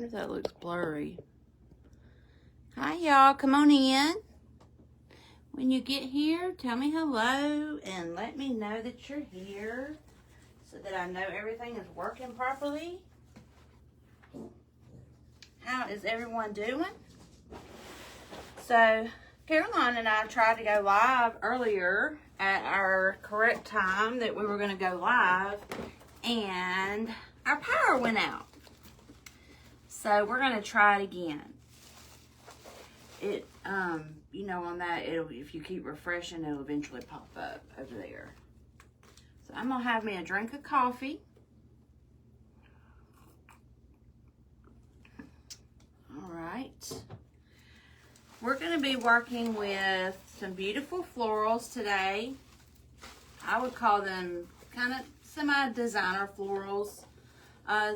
wonder if that looks blurry. Hi, y'all. Come on in. When you get here, tell me hello and let me know that you're here so that I know everything is working properly. How is everyone doing? So, Caroline and I tried to go live earlier at our correct time that we were going to go live, and our power went out. So, we're going to try it again. It, you know, on that, if you keep refreshing, it'll eventually pop up over there. So, I'm going to have me a drink of coffee. All right. We're going to be working with some beautiful florals today. I would call them kind of semi-designer florals.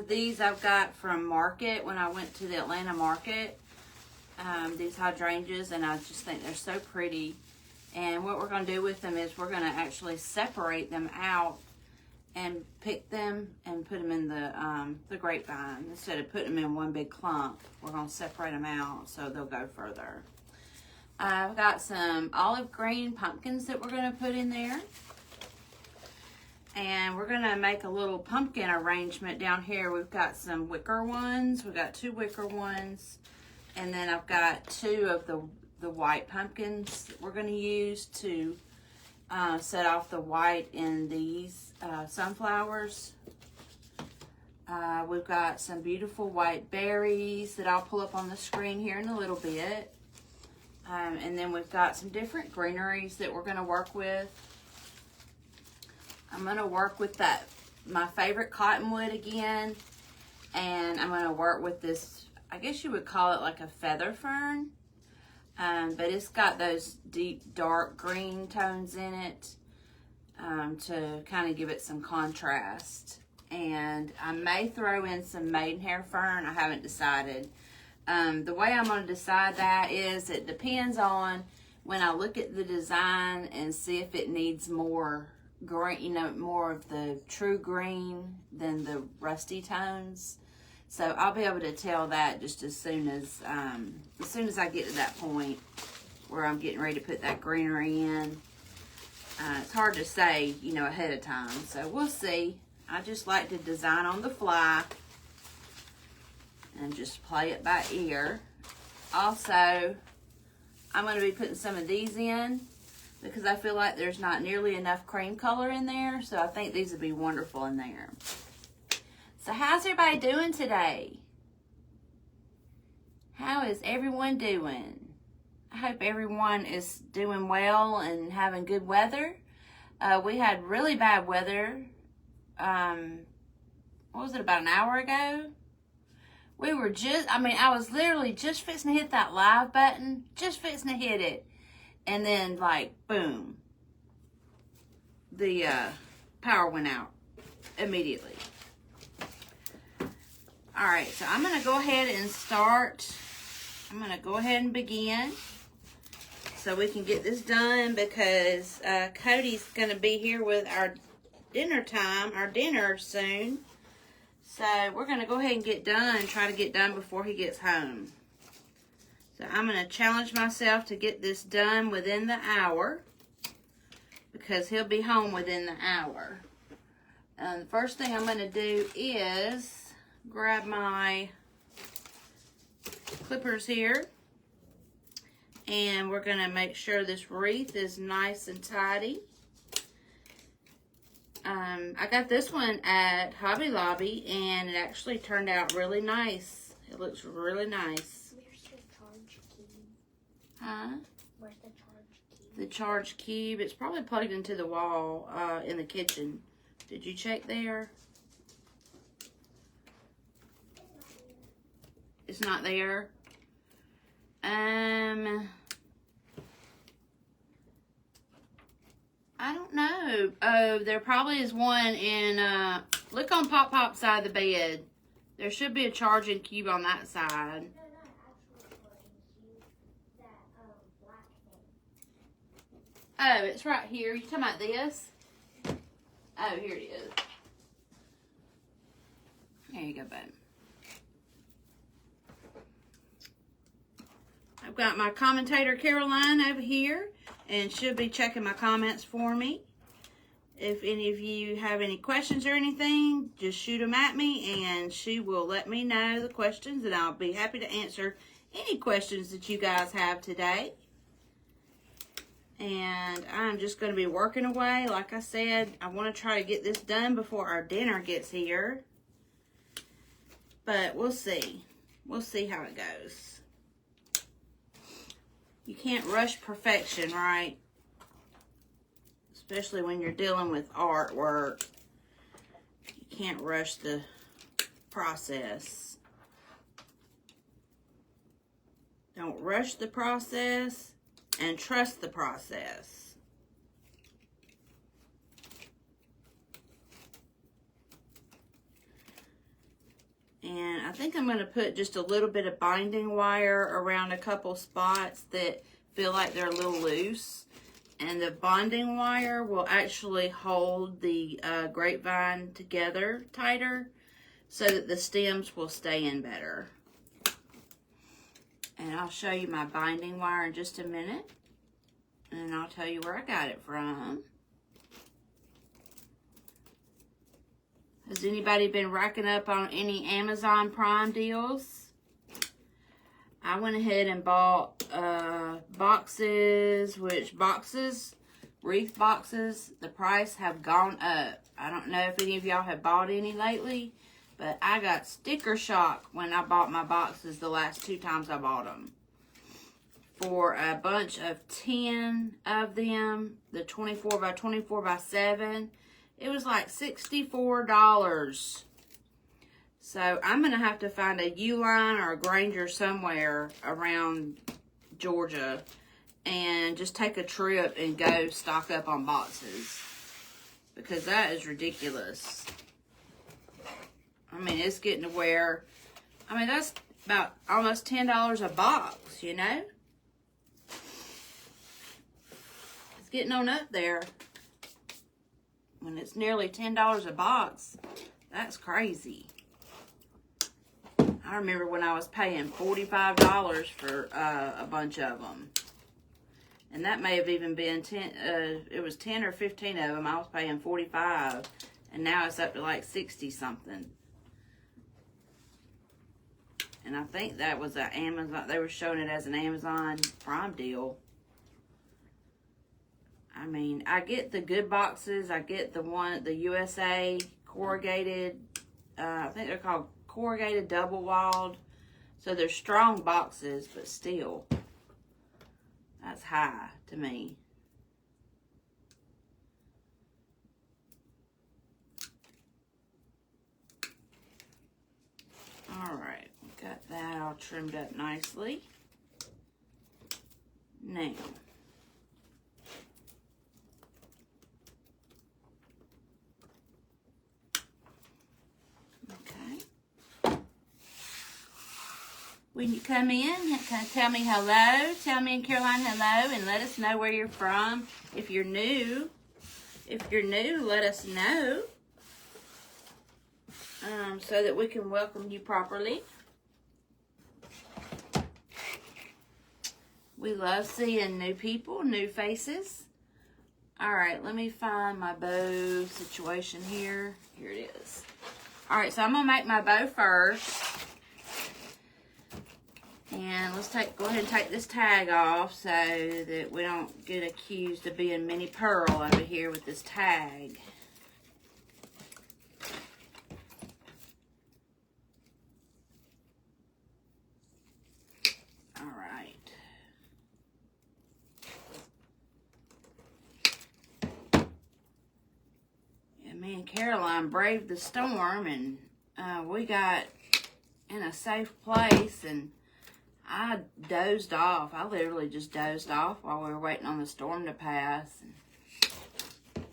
These I've got from Market when I went to the Atlanta Market. These hydrangeas, and I just think they're so pretty. And what we're going to do with them is we're going to actually separate them out and pick them and put them in the grapevine. Instead of putting them in one big clump, we're going to separate them out so they'll go further. I've got some olive green pumpkins that we're going to put in there. And we're going to make a little pumpkin arrangement down here. We've got some wicker ones. We've got 2 wicker ones. And then I've got 2 of the white pumpkins that we're going to use to set off the white in these sunflowers. We've got some beautiful white berries that I'll pull up on the screen here in a little bit. And then we've got some different greeneries that we're going to work with. I'm going to work with my favorite cottonwood again. And I'm going to work with this, I guess you would call it like a feather fern. But it's got those deep, dark green tones in it to kind of give it some contrast. And I may throw in some maidenhair fern. I haven't decided. The way I'm going to decide that is it depends on when I look at the design and see if it needs more green, you know, more of the true green than the rusty tones. So I'll be able to tell that just as soon as I get to that point where I'm getting ready to put that greenery in. It's hard to say, you know, ahead of time. So we'll see. I just like to design on the fly and just play it by ear. Also, I'm going to be putting some of these in because I feel like there's not nearly enough cream color in there. So I think these would be wonderful in there. So how's everybody doing today? How is everyone doing? I hope everyone is doing well and having good weather. We had really bad weather. What was it, about an hour ago? We were I was literally just fixing to hit that live button. Just fixing to hit it. And then, like, boom. The power went out immediately. All right, so I'm going to go ahead and start. I'm going to go ahead and begin so we can get this done because Cody's going to be here with our dinner soon. So we're going to go ahead and get done, try to get done before he gets home. So I'm going to challenge myself to get this done within the hour because he'll be home within the hour. The first thing I'm going to do is grab my clippers here, and we're going to make sure this wreath is nice and tidy. I got this one at Hobby Lobby, and it actually turned out really nice. It looks really nice. Where's the charge key? Huh? Where's the charge key? The charge key, it's probably plugged into the wall in the kitchen. Did you check there? It's not there. I don't know. Oh, there probably is one in, look on Pop's side of the bed. There should be a charging cube on that side. No, not actually charging cube. That black thing. Oh, it's right here. You talking about this? Oh, here it is. There you go, bud. got my commentator Caroline over here, and she'll be checking my comments for me. If any of you have any questions or anything, just shoot them at me, and she will let me know the questions, and I'll be happy to answer any questions that you guys have today. And I'm just going to be working away. Like I said, I want to try to get this done before our dinner gets here. But we'll see. We'll see how it goes. You can't rush perfection, right? Especially when you're dealing with artwork. You can't rush the process. Don't rush the process and trust the process. And I think I'm going to put just a little bit of binding wire around a couple spots that feel like they're a little loose. And the bonding wire will actually hold the grapevine together tighter so that the stems will stay in better. And I'll show you my binding wire in just a minute. And I'll tell you where I got it from. Has anybody been racking up on any Amazon Prime deals? I went ahead and bought boxes, wreath boxes. The price have gone up. I don't know if any of y'all have bought any lately, but I got sticker shock when I bought my boxes the last 2 times I bought them. For a bunch of 10 of them, the 24 by 24 by 7, it was like $64. So I'm going to have to find a Uline or a Granger somewhere around Georgia and just take a trip and go stock up on boxes. Because that is ridiculous. I mean, it's getting to where, I mean, that's about almost $10 a box, you know? It's getting on up there. When it's nearly $10 a box, that's crazy. I remember when I was paying $45 for a bunch of them. And that may have even been 10, it was 10 or 15 of them. I was paying $45. And now it's up to like 60 something. And I think that was an Amazon, they were showing it as an Amazon Prime deal. I mean, I get the good boxes. I get the USA corrugated, I think they're called corrugated double walled. So they're strong boxes, but still, that's high to me. All right, got that all trimmed up nicely. Now, when you come in, tell me hello. Tell me and Caroline hello, and let us know where you're from. If you're new, let us know so that we can welcome you properly. We love seeing new people, new faces. All right, let me find my bow situation here. Here it is. All right, so I'm gonna make my bow first. And let's go ahead and take this tag off so that we don't get accused of being Minnie Pearl over here with this tag. All right. Yeah, me and Caroline braved the storm, and we got in a safe place, and I dozed off. I literally just dozed off while we were waiting on the storm to pass.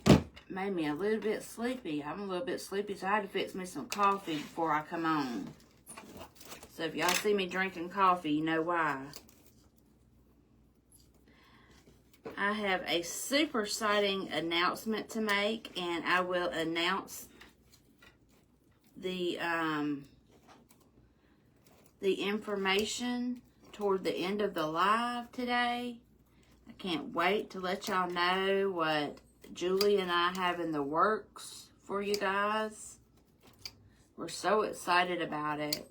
And made me a little bit sleepy. I'm a little bit sleepy, so I had to fix me some coffee before I come on. So if y'all see me drinking coffee, you know why. I have a super exciting announcement to make, and I will announce the information toward the end of the live today. I can't wait to let y'all know what Julie and I have in the works for you guys. We're so excited about it.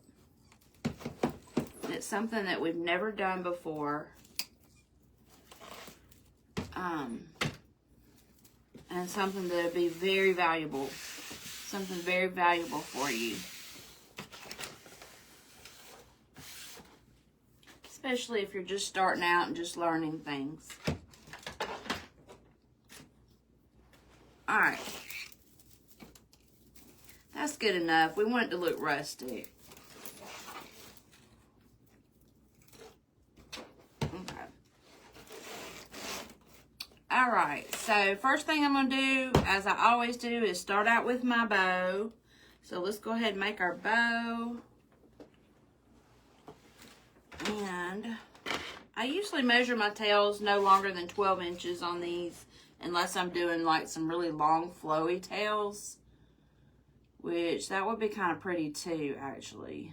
It's something that we've never done before. And something that'll be very valuable. Something very valuable for you. Especially if you're just starting out and just learning things. Alright. That's good enough. We want it to look rustic. Okay. Alright, so first thing I'm going to do, as I always do, is start out with my bow. So let's go ahead and make our bow. And I usually measure my tails no longer than 12 inches on these, unless I'm doing like some really long flowy tails, which that would be kind of pretty too, actually.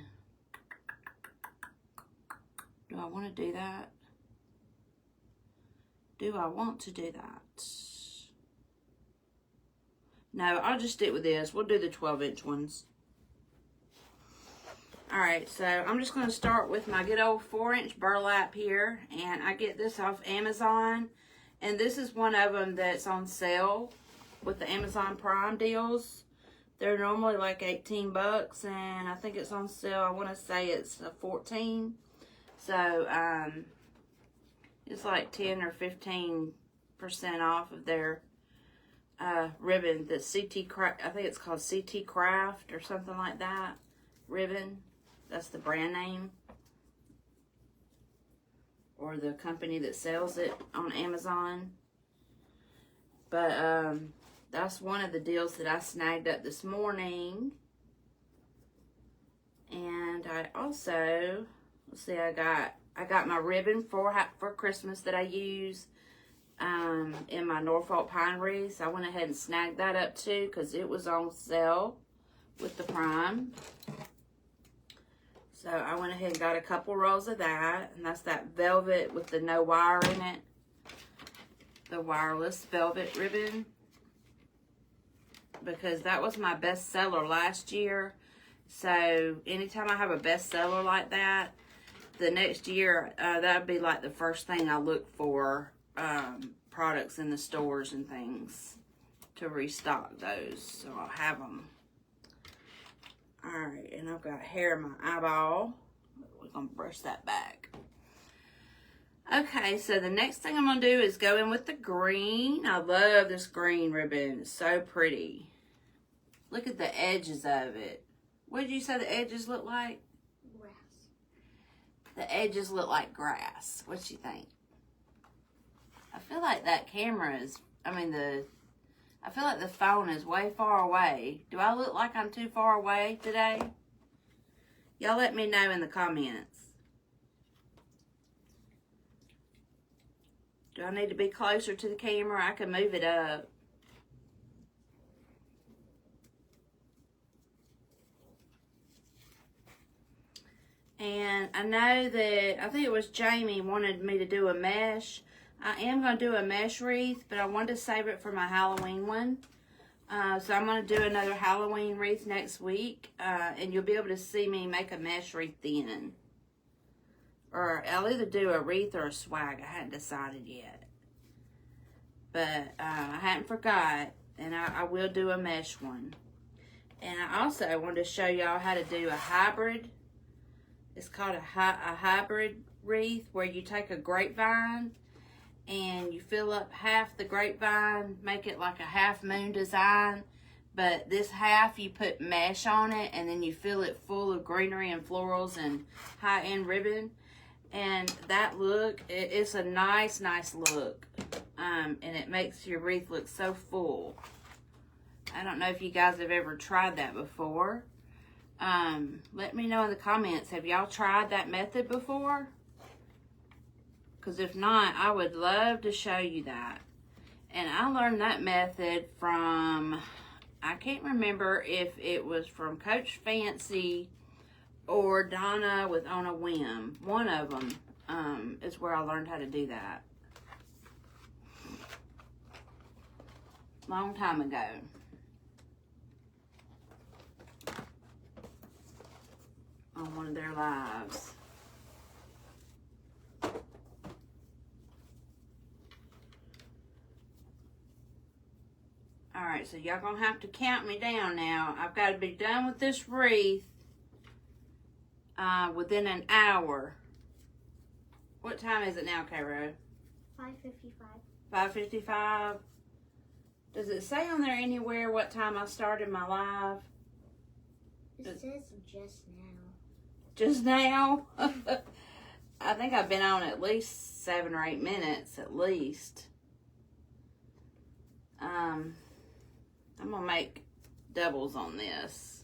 Do I want to do that? Do I want to do that? No, I'll just stick with this. We'll do the 12-inch ones. Alright, so I'm just going to start with my good old 4-inch burlap here. And I get this off Amazon. And this is one of them that's on sale with the Amazon Prime deals. They're normally like 18 bucks. And I think it's on sale. I want to say it's 14. So, it's like 10 or 15% off of their ribbon. The CT Craft, I think it's called CT Craft or something like that. Ribbon. That's the brand name. Or the company that sells it on Amazon. But that's one of the deals that I snagged up this morning. And I also, let's see, I got my ribbon for Christmas that I use in my Norfolk pine wreaths. I went ahead and snagged that up too because it was on sale with the Prime. So I went ahead and got a couple rolls of that. And that's that velvet with the no wire in it. The wireless velvet ribbon. Because that was my best seller last year. So anytime I have a bestseller like that, the next year, that would be like the first thing I look for, products in the stores and things to restock those. So I'll have them. Alright, and I've got hair in my eyeball. We're going to brush that back. Okay, so the next thing I'm going to do is go in with the green. I love this green ribbon. It's so pretty. Look at the edges of it. What did you say the edges look like? Grass. The edges look like grass. What you think? I feel like that camera is, I feel like the phone is way far away. Do I look like I'm too far away today? Y'all let me know in the comments. Do I need to be closer to the camera? I can move it up. And I know that, I think it was Jamie wanted me to do a mesh. I am going to do a mesh wreath, but I wanted to save it for my Halloween one. So I'm going to do another Halloween wreath next week. And you'll be able to see me make a mesh wreath then. Or I'll either do a wreath or a swag. I hadn't decided yet. But I hadn't forgot. And I will do a mesh one. And I also wanted to show y'all how to do a hybrid. It's called a hybrid wreath, where you take a grapevine and you fill up half the grapevine, make it like a half moon design. But this half, you put mesh on it, and then you fill it full of greenery and florals and high-end ribbon. And that look, it's a nice look. And it makes your wreath look so full. I don't know if you guys have ever tried that before. Let me know in the comments, have y'all tried that method before? Because if not, I would love to show you that. And I learned that method from, I can't remember if it was from Coach Fancy or Donna with On a Whim. One of them is where I learned how to do that. Long time ago. On one of their lives. Alright, so y'all gonna have to count me down now. I've got to be done with this wreath within an hour. What time is it now, Cairo? 5:55. 5:55. Does it say on there anywhere what time I started my live? It says just now. Just now? I think I've been on at least 7 or 8 minutes, at least. I'm going to make doubles on this.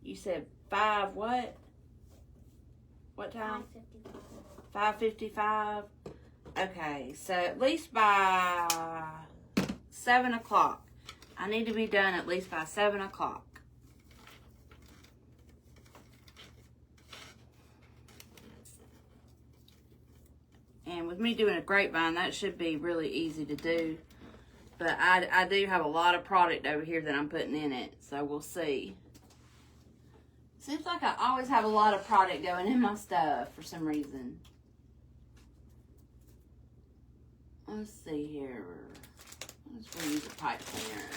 You said 5 what? What time? 5:55. Okay, so at least by 7 o'clock. I need to be done at least by 7 o'clock. And with me doing a grapevine, that should be really easy to do. But I do have a lot of product over here that I'm putting in it, so we'll see. Seems like I always have a lot of product going in my stuff for some reason. Let's see here. Let's use a pipe cleaner.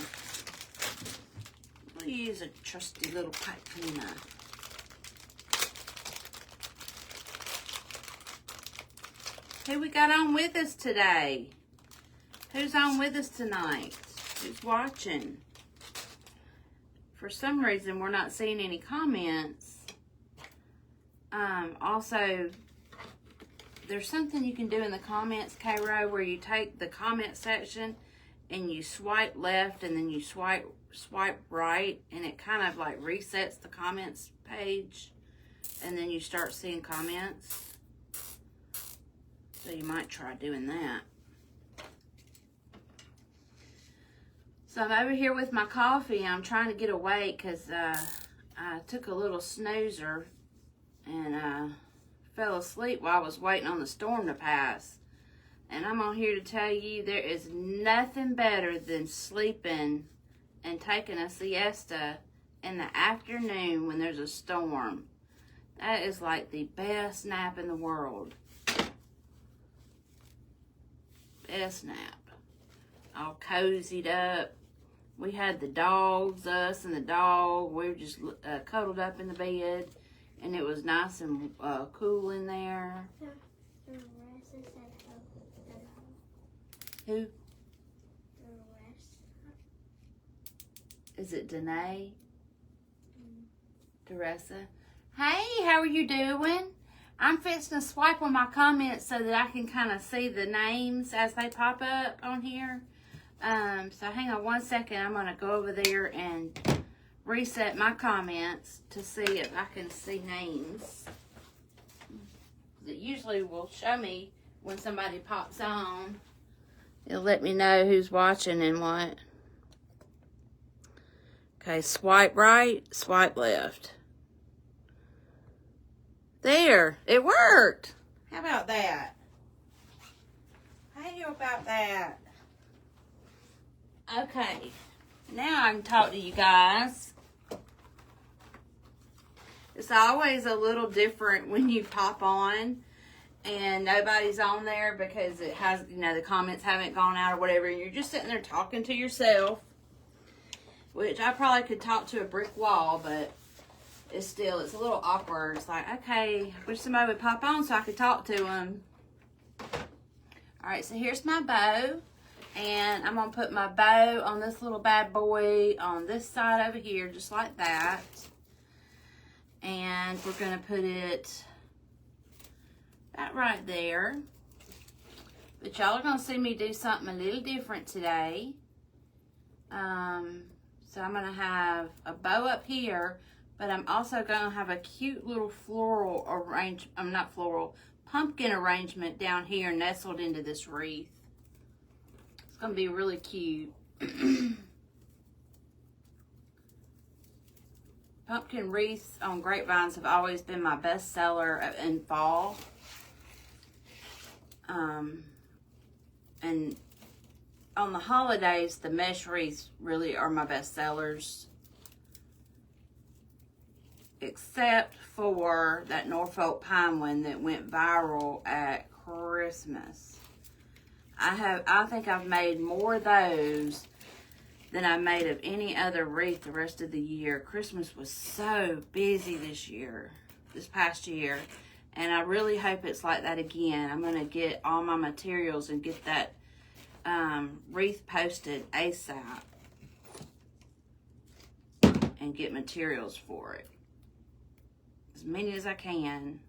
We'll use a trusty little pipe cleaner. Who we got on with us today? Who's on with us tonight? Who's watching? For some reason, we're not seeing any comments. Also, there's something you can do in the comments, Cairo, where you take the comment section and you swipe left and then you swipe right, and it kind of like resets the comments page, and then you start seeing comments. So you might try doing that. So I'm over here with my coffee. I'm trying to get awake because I took a little snoozer and fell asleep while I was waiting on the storm to pass. And I'm on here to tell you there is nothing better than sleeping and taking a siesta in the afternoon when there's a storm. That is like the best nap in the world. Best nap. All cozied up. We had the dogs, us and the dog. We were just cuddled up in the bed, and it was nice and cool in there. Who? Is it Danae? Teresa? Hey, how are you doing? I'm fixing to swipe on my comments so that I can kind of see the names as they pop up on here. So hang on one second. I'm going to go over there and reset my comments to see if I can see names. It usually will show me when somebody pops on. It'll let me know who's watching and what. Okay, swipe right, swipe left. There, it worked. How about that? How about that? Okay, now I can talk to you guys. It's always a little different when you pop on and nobody's on there because it has, you know, the comments haven't gone out or whatever. And you're just sitting there talking to yourself, which I probably could talk to a brick wall, but it's a little awkward. It's like, okay, I wish somebody would pop on so I could talk to them. All right, so here's my bow. And I'm going to put my bow on this little bad boy on this side over here, just like that. And we're going to put it right there. But y'all are going to see me do something a little different today. So I'm going to have a bow up here, but I'm also going to have a cute little pumpkin arrangement down here nestled into this wreath. It's going to be really cute. Pumpkin wreaths on grapevines have always been my best seller in fall. And on the holidays, the mesh wreaths really are my best sellers. Except for that Norfolk pine one that went viral at Christmas. I think I've made more of those than I made of any other wreath the rest of the year. Christmas was so busy this past year. And I really hope it's like that again. I'm going to get all my materials and get that wreath posted ASAP. And get materials for it. As many as I can.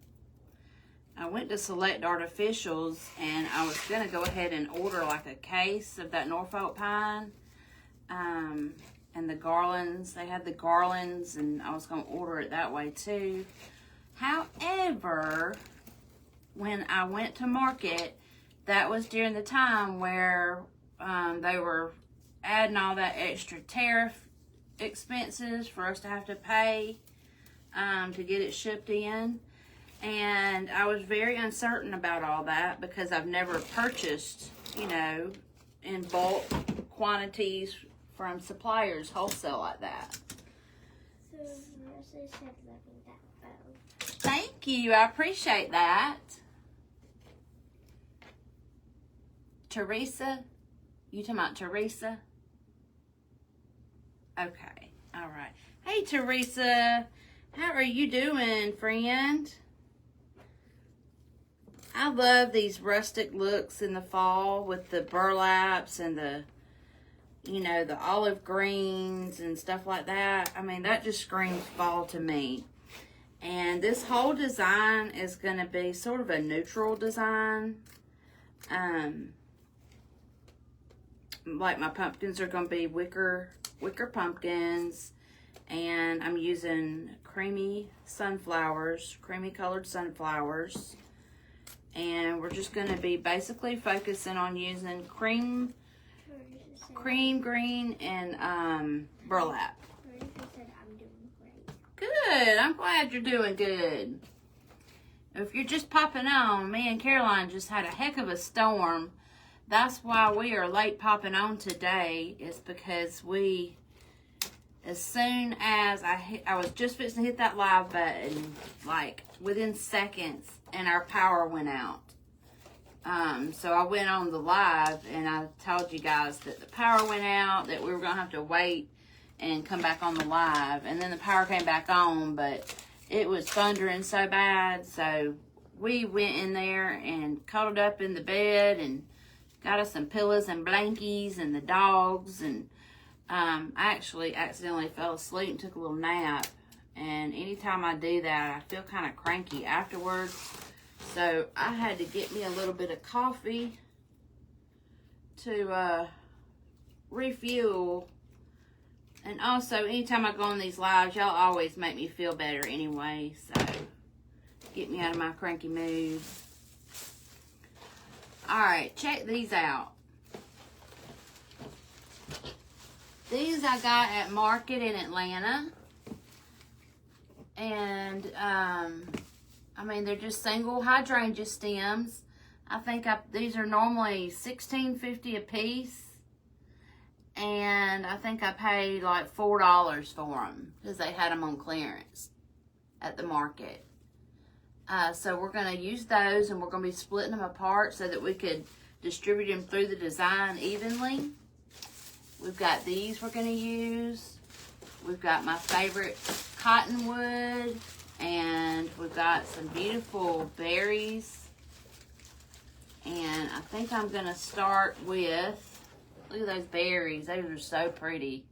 I went to Select Artificials and I was going to go ahead and order like a case of that Norfolk pine. And the garlands. They had the garlands and I was going to order it that way too. However, when I went to market, that was during the time where they were adding all that extra tariff expenses for us to have to pay to get it shipped in. And I was very uncertain about all that because I've never purchased, you know, in bulk quantities from suppliers wholesale like that. So, Marissa said loving that bow. Thank you. I appreciate that. Teresa? You talking about Teresa? Okay. All right. Hey, Teresa. How are you doing, friend? I love these rustic looks in the fall with the burlaps and the, you know, the olive greens and stuff like that. I mean, that just screams fall to me. And this whole design is going to be sort of a neutral design. Like my pumpkins are going to be wicker pumpkins. And I'm using creamy colored sunflowers. And we're just going to be basically focusing on using cream green, and burlap. Good. I'm glad you're doing good. If you're just popping on, me and Caroline just had a heck of a storm. That's why we are late popping on today, is because as soon as I was just fixing to hit that live button, like within seconds, and our power went out. So I went on the live and I told you guys that the power went out, that we were going to have to wait and come back on the live. And then the power came back on, but it was thundering so bad. So we went in there and cuddled up in the bed and got us some pillows and blankies and the dogs. And I actually accidentally fell asleep and took a little nap. And anytime I do that, I feel kind of cranky afterwards. So I had to get me a little bit of coffee to refuel. And also, anytime I go on these lives, y'all always make me feel better anyway. So, get me out of my cranky mood. Alright, check these out. These I got at Market in Atlanta. And, I mean, they're just single hydrangea stems. I think these are normally $16.50 a piece. And I think I paid like $4 for them because they had them on clearance at the market. So we're going to use those and we're going to be splitting them apart so that we could distribute them through the design evenly. We've got these we're going to use. We've got my favorite cottonwood. And we've got some beautiful berries. And I think I'm going to start with, look at those berries. Those are so pretty.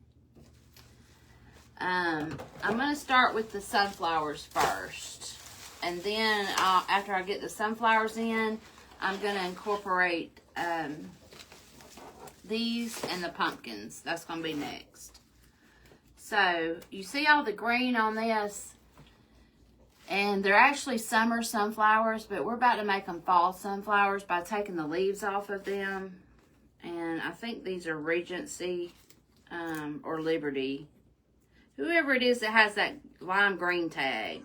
I'm going to start with the sunflowers first. And then after I get the sunflowers in, I'm going to incorporate these and the pumpkins. That's going to be next. So you see all the green on this? And they're actually summer sunflowers, but we're about to make them fall sunflowers by taking the leaves off of them And I think these are Regency or Liberty. Whoever it is that has that lime green tag.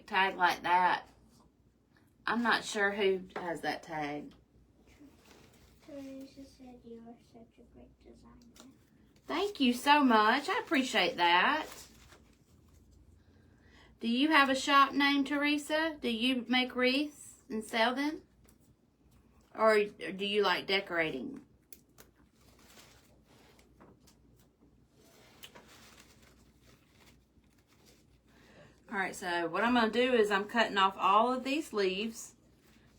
Tag like that. I'm not sure who has that tag. Teresa said you are such a great designer. Thank you so much. I appreciate that. Do you have a shop name, Teresa? Do you make wreaths and sell them? Or do you like decorating? Alright, so what I'm going to do is I'm cutting off all of these leaves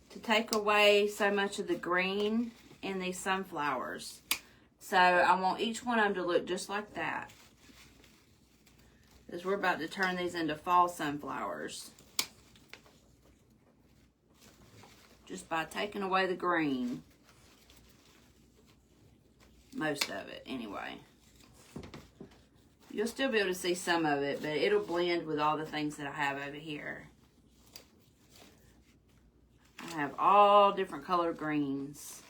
to take away so much of the green in these sunflowers. So I want each one of them to look just like that. Because we're about to turn these into fall sunflowers. Just by taking away the green. Most of it, anyway. You'll still be able to see some of it, but it'll blend with all the things that I have over here. I have all different colored greens.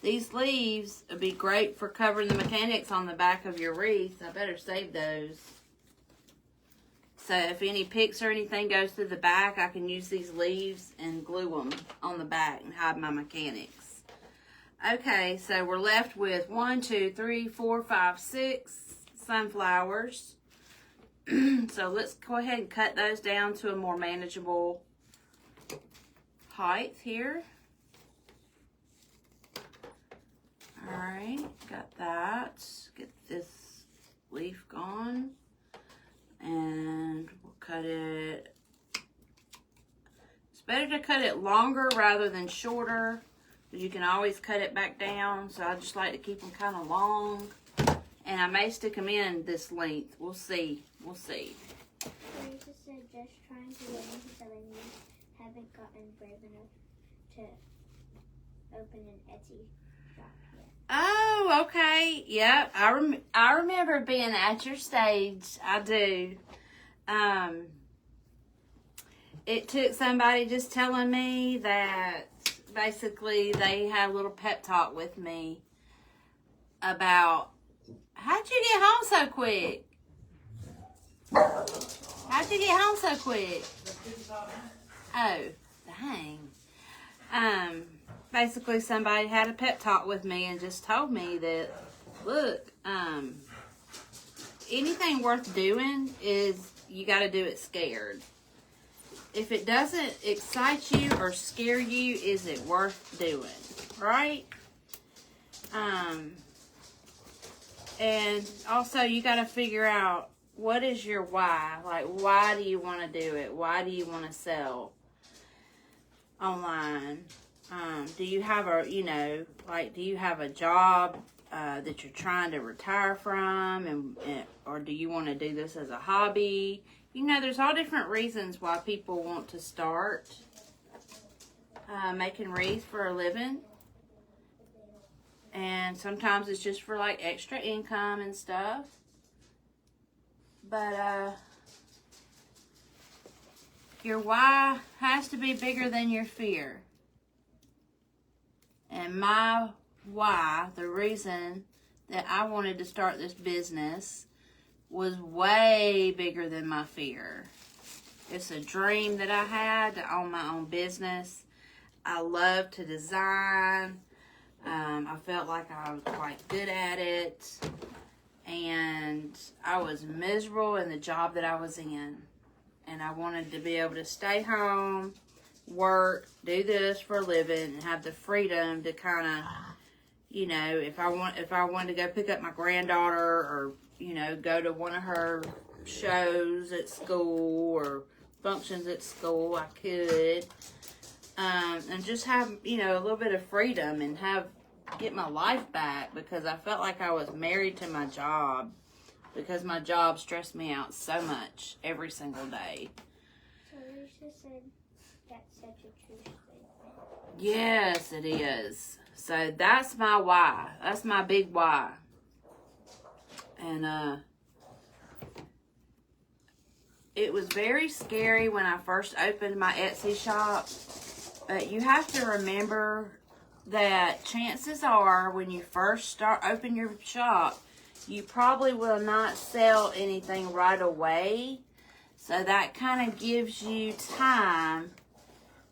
These leaves would be great for covering the mechanics on the back of your wreath. I better save those. So if any picks or anything goes through the back, I can use these leaves and glue them on the back and hide my mechanics. Okay, so we're left with 1, 2, 3, 4, 5, 6 sunflowers. So let's go ahead and cut those down to a more manageable height here. Alright, got that. Get this leaf gone. And we'll cut it. It's better to cut it longer rather than shorter. But you can always cut it back down. So I just like to keep them kind of long. And I may stick them in this length. We'll see. We'll see. Teresa said just trying to get into selling these. Haven't gotten brave enough to open an Etsy shop yet. Oh, okay. Yep. I remember being at your stage. I do. It took somebody just telling me that basically they had a little pep talk with me about, how'd you get home so quick? How'd you get home so quick? Oh, dang. Basically somebody had a pep talk with me and just told me that, look, anything worth doing is you got to do it scared. If it doesn't excite you or scare you, is it worth doing, right? And also you got to figure out, what is your why? Like, why do you want to do it? Why do you want to sell online? Do you have do you have a job that you're trying to retire from, or do you want to do this as a hobby? You know, there's all different reasons why people want to start making wreaths for a living. And sometimes it's just for like extra income and stuff. But your why has to be bigger than your fear. And my why, the reason that I wanted to start this business, was way bigger than my fear. It's a dream that I had to own my own business. I love to design. I felt like I was quite good at it. And I was miserable in the job that I was in. And I wanted to be able to stay home, work, do this for a living, and have the freedom to kind of, you know, if I wanted to go pick up my granddaughter, or, you know, go to one of her shows at school or functions at school, I could. And just have, you know, a little bit of freedom and get my life back, because I felt like I was married to my job, because my job stressed me out so much every single day. Teresa said that's such a true statement. Yes, it is. So that's my why. That's my big why. And it was very scary when I first opened my Etsy shop. But you have to remember that chances are when you first open your shop, you probably will not sell anything right away. So that kind of gives you time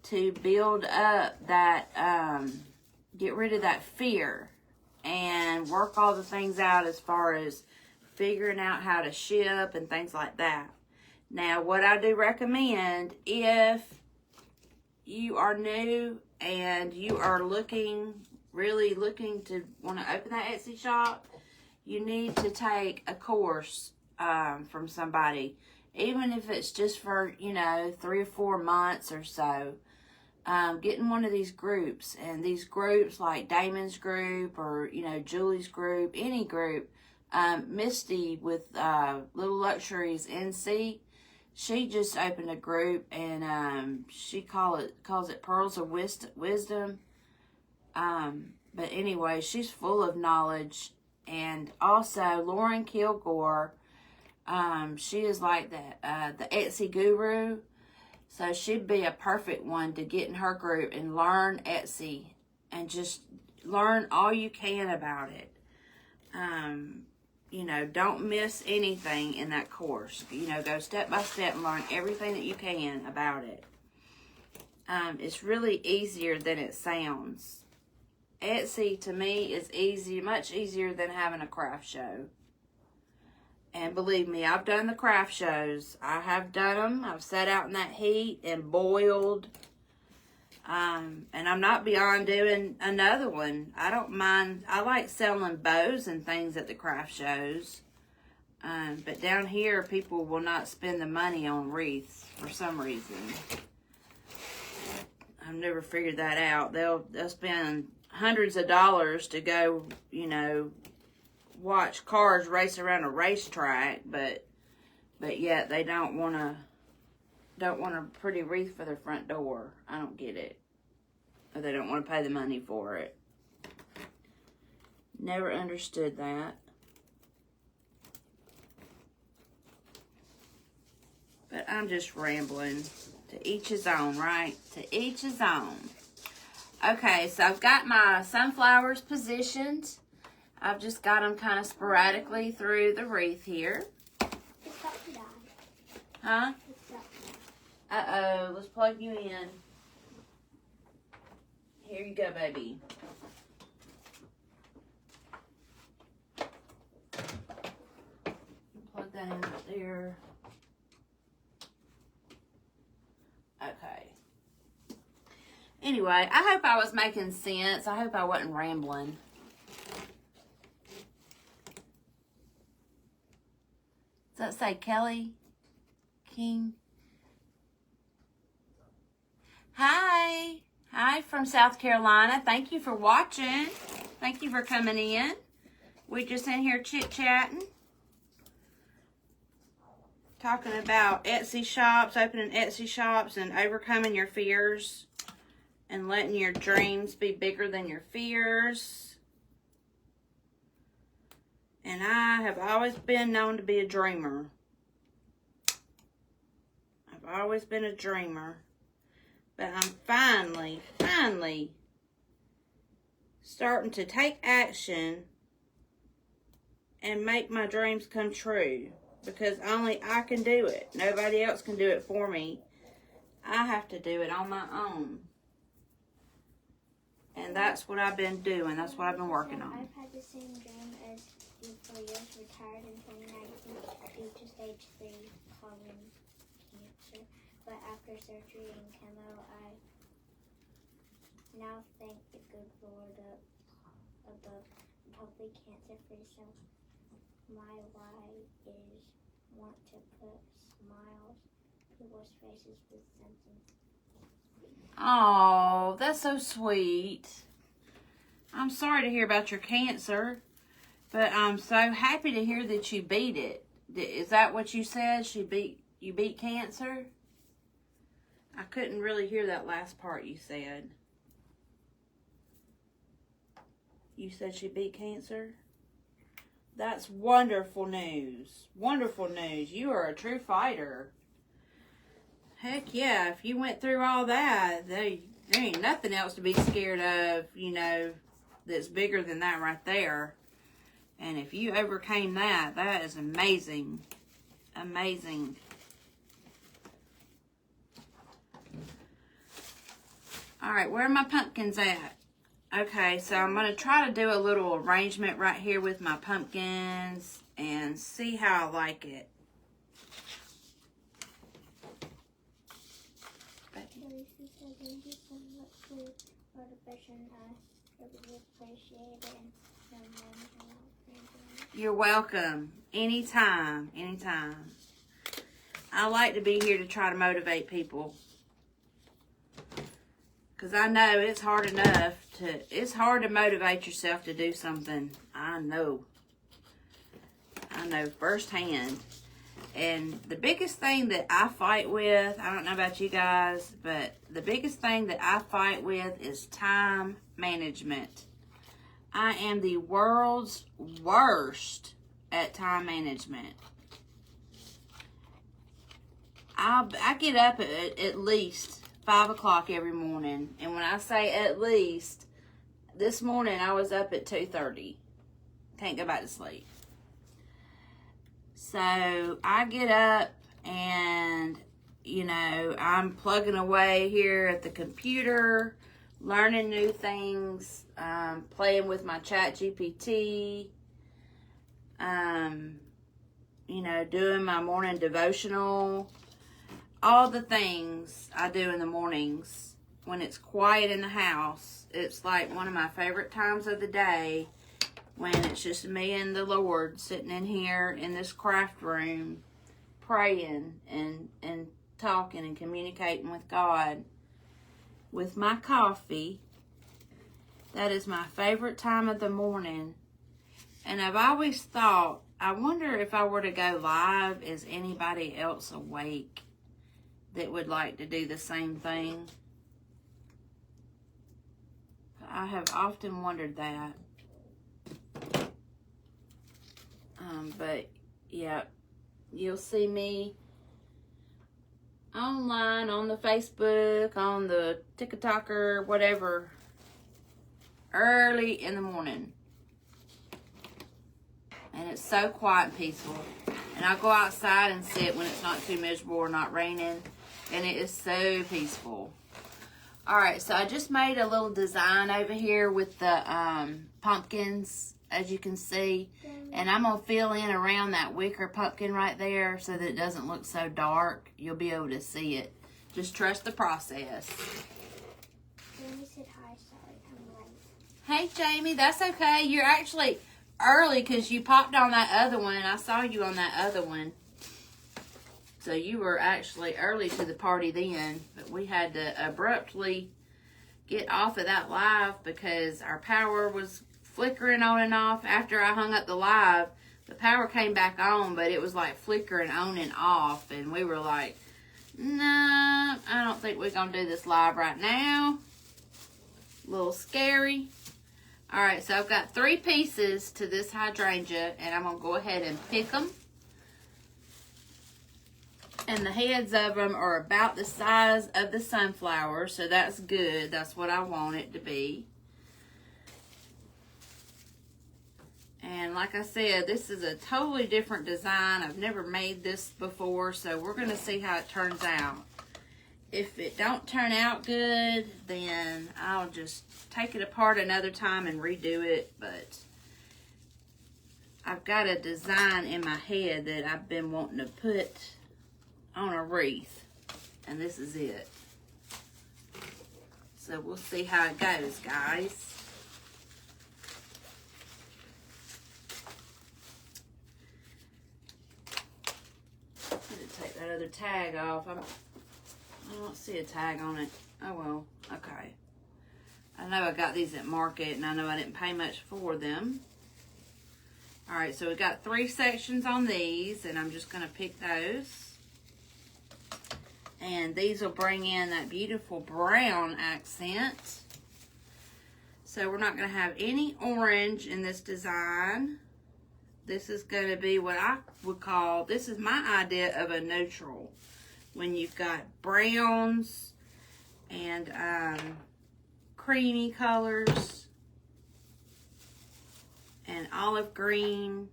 to build up that, get rid of that fear and work all the things out as far as figuring out how to ship and things like that. Now, what I do recommend, if you are new and you are really looking to want to open that Etsy shop, you need to take a course from somebody, even if it's just for, 3 or 4 months or so. Get in one of these groups, and these groups like Damon's group or, Julie's group, any group, Misty with Little Luxuries NC, she just opened a group, and she calls it Pearls of Wisdom. But anyway, she's full of knowledge. And also Lauren Kilgore, she is like the Etsy guru. So she'd be a perfect one to get in her group and learn Etsy and just learn all you can about it. Don't miss anything in that course. Go step by step and learn everything that you can about it. It's really easier than it sounds. Etsy, to me, is much easier than having a craft show. And believe me, I've done the craft shows. I have done them. I've sat out in that heat and boiled. And I'm not beyond doing another one. I don't mind. I like selling bows and things at the craft shows. But down here, people will not spend the money on wreaths for some reason. I've never figured that out. They'll spend hundreds of dollars to go, watch cars race around a racetrack, but yet they don't want a pretty wreath for their front door. I don't get it. Or they don't want to pay the money for it. Never understood that. But I'm just rambling. To each his own, right? To each his own. Okay, so I've got my sunflowers positioned. I've just got them kind of sporadically through the wreath here. It's about to die. Huh? It's about to die. Uh-oh, let's plug you in. Here you go, baby. Plug that in right there. Okay. Anyway, I hope I was making sense. I hope I wasn't rambling. Does that say Kelly King? Hi. Hi from South Carolina. Thank you for watching. Thank you for coming in. We just in here chit-chatting. Talking about Etsy shops, opening Etsy shops, and overcoming your fears. And letting your dreams be bigger than your fears. And I have always been known to be a dreamer. I've always been a dreamer. But I'm finally starting to take action and make my dreams come true. Because only I can do it. Nobody else can do it for me. I have to do it on my own. And that's what I've been doing. That's what I've been working on. I've had the same dream as you for years, retired in 2019 due to stage 3 colon cancer. But after surgery and chemo, I now thank the good Lord above and hopefully cancer-free. So my why is want to put smiles people's faces with something. Oh, that's so sweet. I'm sorry to hear about your cancer, but I'm so happy to hear that you beat it. Is that what you said? You beat cancer? I couldn't really hear that last part you said. You said she beat cancer? That's wonderful news. Wonderful news. You are a true fighter. heck yeah, if you went through all that, there ain't nothing else to be scared of, you know, that's bigger than that right there. And if you overcame that, that is amazing. Amazing. All right, where are my pumpkins at? Okay, so I'm going to try to do a little arrangement right here with my pumpkins and see how I like it. Thank you so much for motivation. I really appreciate it. You're welcome. Anytime. Anytime. I like to be here to try to motivate people. Because I know it's hard enough it's hard to motivate yourself to do something. I know firsthand. And the biggest thing that I fight with, I don't know about you guys, but the biggest thing that I fight with is time management. I am the world's worst at time management. I get up at least 5 o'clock every morning. And when I say at least, this morning I was up at 2:30. Can't go back to sleep. So I get up and, you know, I'm plugging away here at the computer, learning new things, playing with my ChatGPT, you know, doing my morning devotional. All the things I do in the mornings when it's quiet in the house. It's like one of my favorite times of the day when it's just me and the Lord sitting in here in this craft room praying and talking and communicating with God with my coffee. That is my favorite time of the morning. And I've always thought, I wonder if I were to go live, is anybody else awake that would like to do the same thing? I have often wondered that. But yeah, you'll see me online, on the Facebook, on the TikToker, whatever, early in the morning. And it's so quiet and peaceful. And I'll go outside and sit when it's not too miserable or not raining. And it is so peaceful. Alright, so I just made a little design over here with the pumpkins, as you can see. And I'm going to fill in around that wicker pumpkin right there so that it doesn't look so dark. You'll be able to see it. Just trust the process. Jamie said hi, sorry, I'm late. Hey, Jamie, that's okay. You're actually early because you popped on that other one, and I saw you on that other one. So you were actually early to the party then, but we had to abruptly get off of that live because our power was flickering on and off. After I hung up the live, the power came back on, but it was like flickering on and off, and we were like, nah, I don't think we're going to do this live right now. A little scary. Alright, so I've got 3 pieces to this hydrangea, and I'm going to go ahead and pick them. And the heads of them are about the size of the sunflower, so that's good. That's what I want it to be. And like I said, this is a totally different design. I've never made this before, so we're going to see how it turns out. If it don't turn out good, then I'll just take it apart another time and redo it. But I've got a design in my head that I've been wanting to put on a wreath, and this is it. So we'll see how it goes, guys. I'm gonna take that other tag off. I don't see a tag on it. Oh well, okay. I know I got these at market, and I know I didn't pay much for them. Alright, so we got 3 sections on these, and I'm just gonna pick those. And these will bring in that beautiful brown accent. So we're not going to have any orange in this design. This is going to be what I would call, this is my idea of a neutral. when you've got browns and creamy colors and olive green.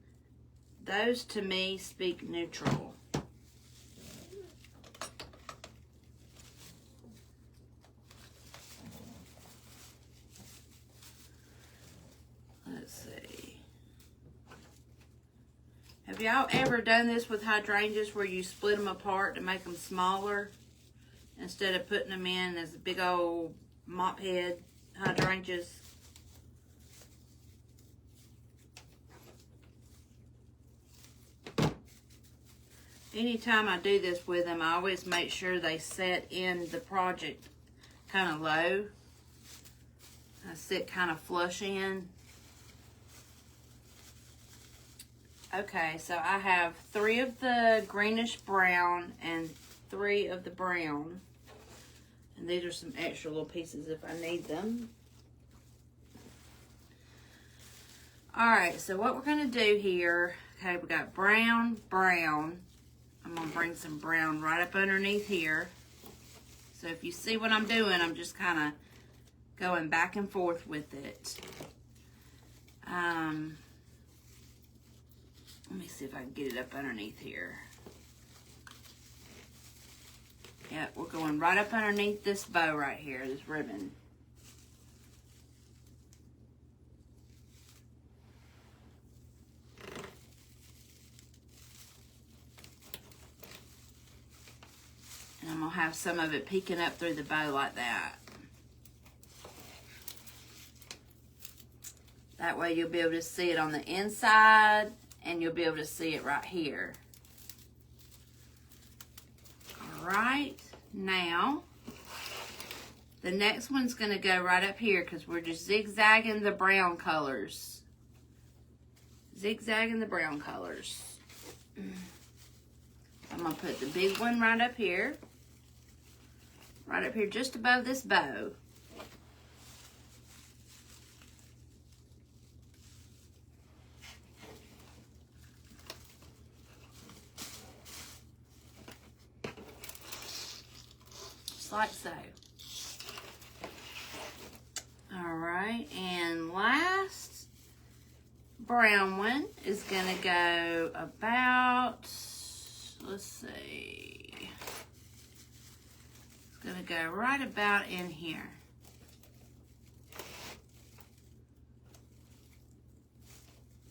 Those to me speak neutral. Let's see. Have y'all ever done this with hydrangeas where you split them apart to make them smaller instead of putting them in as big old mop head hydrangeas? Anytime I do this with them, I always make sure they set in the project kind of low. I sit kind of flush in. Okay, so I have 3 of the greenish brown and 3 of the brown. And these are some extra little pieces if I need them. Alright, so what we're going to do here, okay, we got brown, brown. I'm going to bring some brown right up underneath here. So if you see what I'm doing, I'm just kind of going back and forth with it. Let me see if I can get it up underneath here. Yeah, we're going right up underneath this bow right here, this ribbon. And I'm going to have some of it peeking up through the bow like that. That way you'll be able to see it on the inside and you'll be able to see it right here. All right, now the next one's going to go right up here because we're just zigzagging the brown colors. Zigzagging the brown colors. I'm going to put the big one right up here. Right up here just above this bow. Just like so. All right, and last brown one is gonna go about, let's see, it's gonna go right about in here.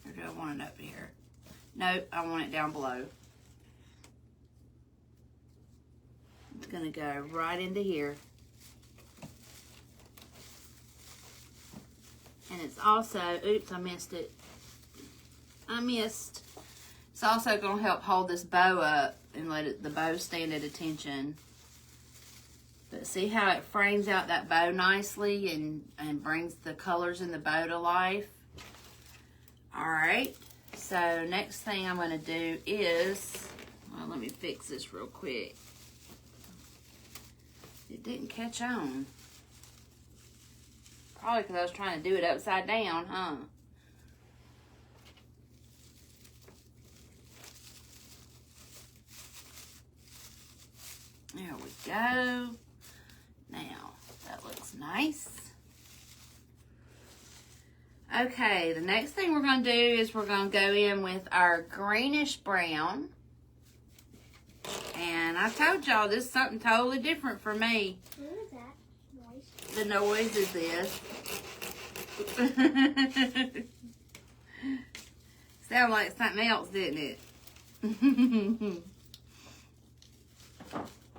Or do I want it up here? Nope, I want it down below. It's gonna go right into here. And it's also, oops, I missed it. It's also going to help hold this bow up and let the bow stand at attention. But see how it frames out that bow nicely and brings the colors in the bow to life? Alright, so next thing I'm going to do is, well, let me fix this real quick. It didn't catch on. Probably because I was trying to do it upside down, huh? There we go. Now, that looks nice. Okay, the next thing we're going to do is we're going to go in with our greenish brown. And I told y'all this is something totally different for me. What is that noise? The noise is this. Sound like something else, didn't it?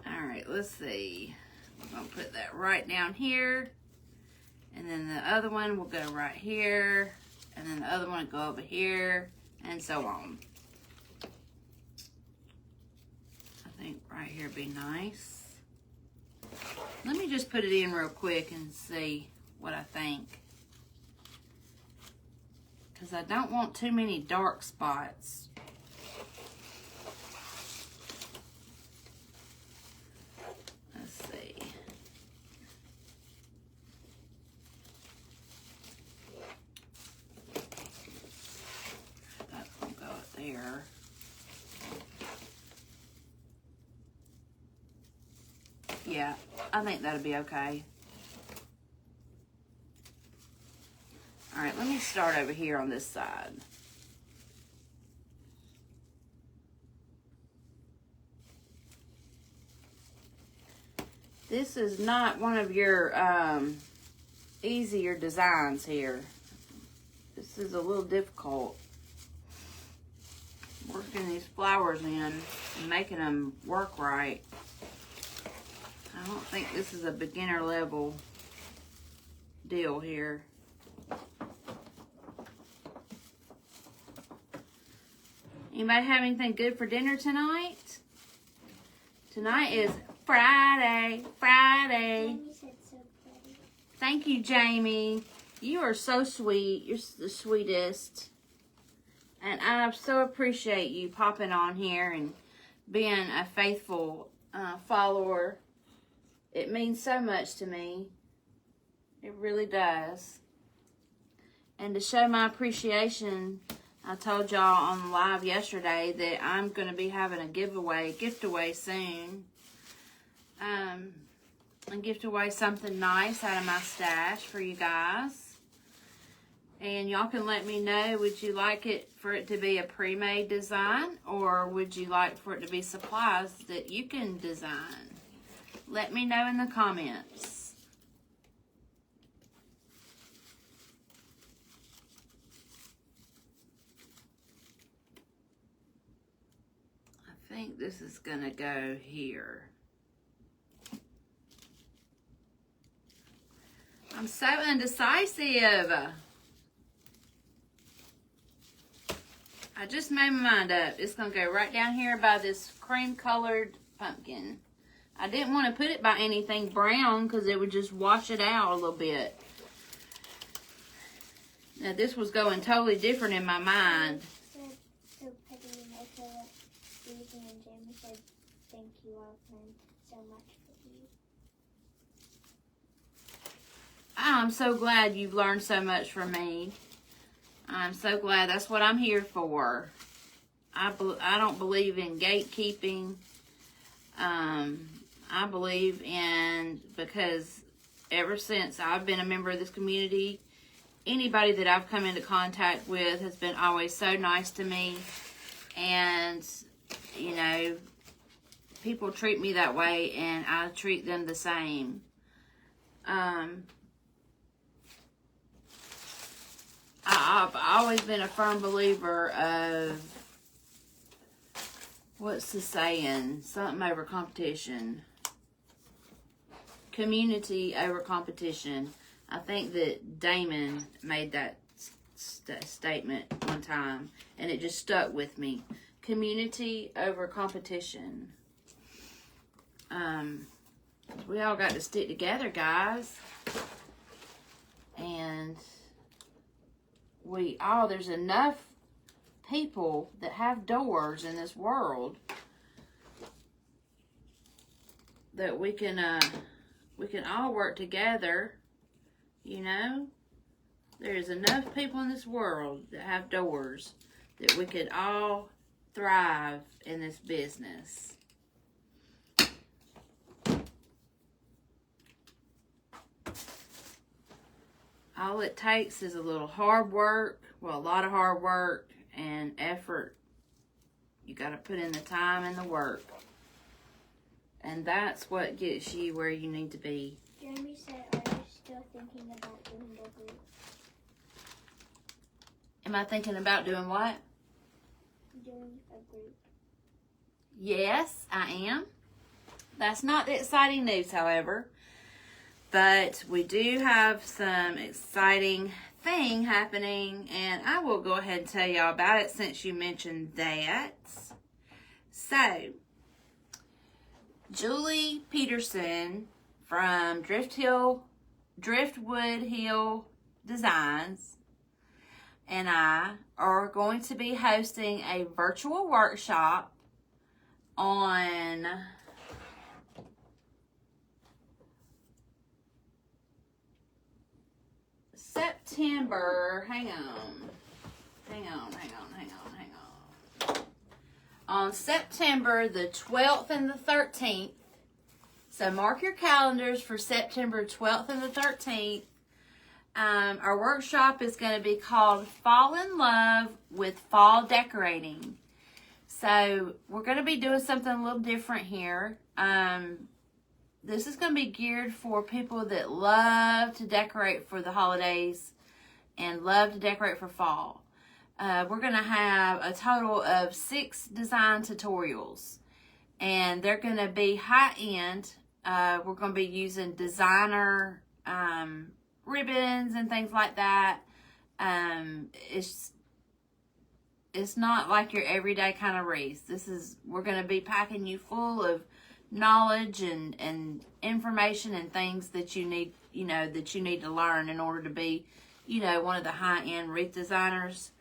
Alright, let's see. We're going to put that right down here. And then the other one will go right here. And then the other one will go over here. And so on. I think right here would be nice. Let me just put it in real quick and see what I think. Because I don't want too many dark spots. Let's see. That's going to go up there. Yeah, I think that'll be okay. All right, let me start over here on this side. This is not one of your easier designs here. This is a little difficult. Working these flowers in and making them work right. I don't think this is a beginner level deal here. Anybody have anything good for dinner tonight? Tonight is Friday. Jamie said so pretty. Thank you, Jamie. You are so sweet. You're the sweetest. And I so appreciate you popping on here and being a faithful follower. It means so much to me. It really does. And to show my appreciation, I told y'all on live yesterday that I'm going to be having a gift away soon. And gift away something nice out of my stash for you guys. And y'all can let me know, would you like it for it to be a pre-made design, or would you like for it to be supplies that you can design? Let me know in the comments. I think this is gonna go here. I'm so indecisive. I just made my mind up. It's going to go right down here by this cream-colored pumpkin. I didn't want to put it by anything brown because it would just wash it out a little bit. Now, this was going totally different in my mind. So pretty, and I feel like Susan and Jamie said thank you all and so much for you. I'm so glad you've learned so much from me. I'm so glad. That's what I'm here for. I don't believe in gatekeeping. I believe in, because ever since I've been a member of this community, anybody that I've come into contact with has been always so nice to me. And, you know, people treat me that way and I treat them the same. I've always been a firm believer of, what's the saying? Something over competition. Community over competition. I think that Damon made that statement one time, and it just stuck with me. Community over competition. We all got to stick together, guys. And there's enough people that have doors in this world that we can all work together, you know. There's enough people in this world that have doors that we could all thrive in this business. All it takes is a little hard work, well, a lot of hard work and effort. You got to put in the time and the work. And that's what gets you where you need to be. Jeremy said, are you still thinking about doing a group? Am I thinking about doing what? Doing a group. Yes, I am. That's not the exciting news, however. But we do have some exciting thing happening, and I will go ahead and tell y'all about it since you mentioned that. So, Julie Peterson from Driftwood Hill Designs and I are going to be hosting a virtual workshop on September, hang on. On September the 12th and the 13th, So mark your calendars for September 12th and the 13th. Our workshop is going to be called Fall in Love with Fall Decorating. So we're going to be doing something a little different here. This is going to be geared for people that love to decorate for the holidays and love to decorate for fall. We're going to have a total of 6 design tutorials, and they're going to be high-end. We're going to be using designer ribbons and things like that. It's not like your everyday kind of wreath. We're going to be packing you full of knowledge and information and things that you need, that you need to learn in order to be, one of the high-end wreath designers,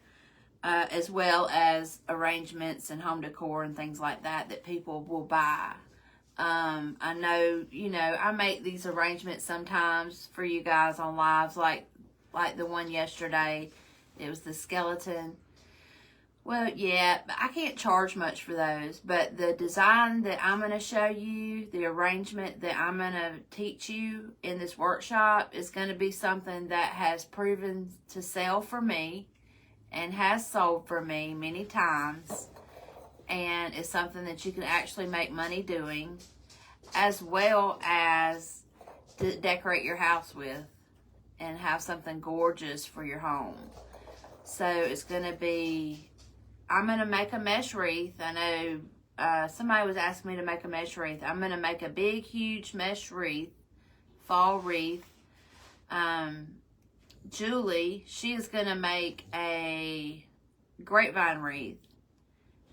as well as arrangements and home decor and things like that people will buy. I know, I make these arrangements sometimes for you guys on lives, like the one yesterday. It was the skeleton. Well, yeah, I can't charge much for those, but the design that I'm going to show you, the arrangement that I'm going to teach you in this workshop is going to be something that has proven to sell for me and has sold for me many times, and it's something that you can actually make money doing, as well as to decorate your house with and have something gorgeous for your home. So it's going to be, I'm going to make a mesh wreath. I know somebody was asking me to make a mesh wreath. I'm going to make a big, huge mesh wreath, fall wreath. Julie, she is going to make a grapevine wreath.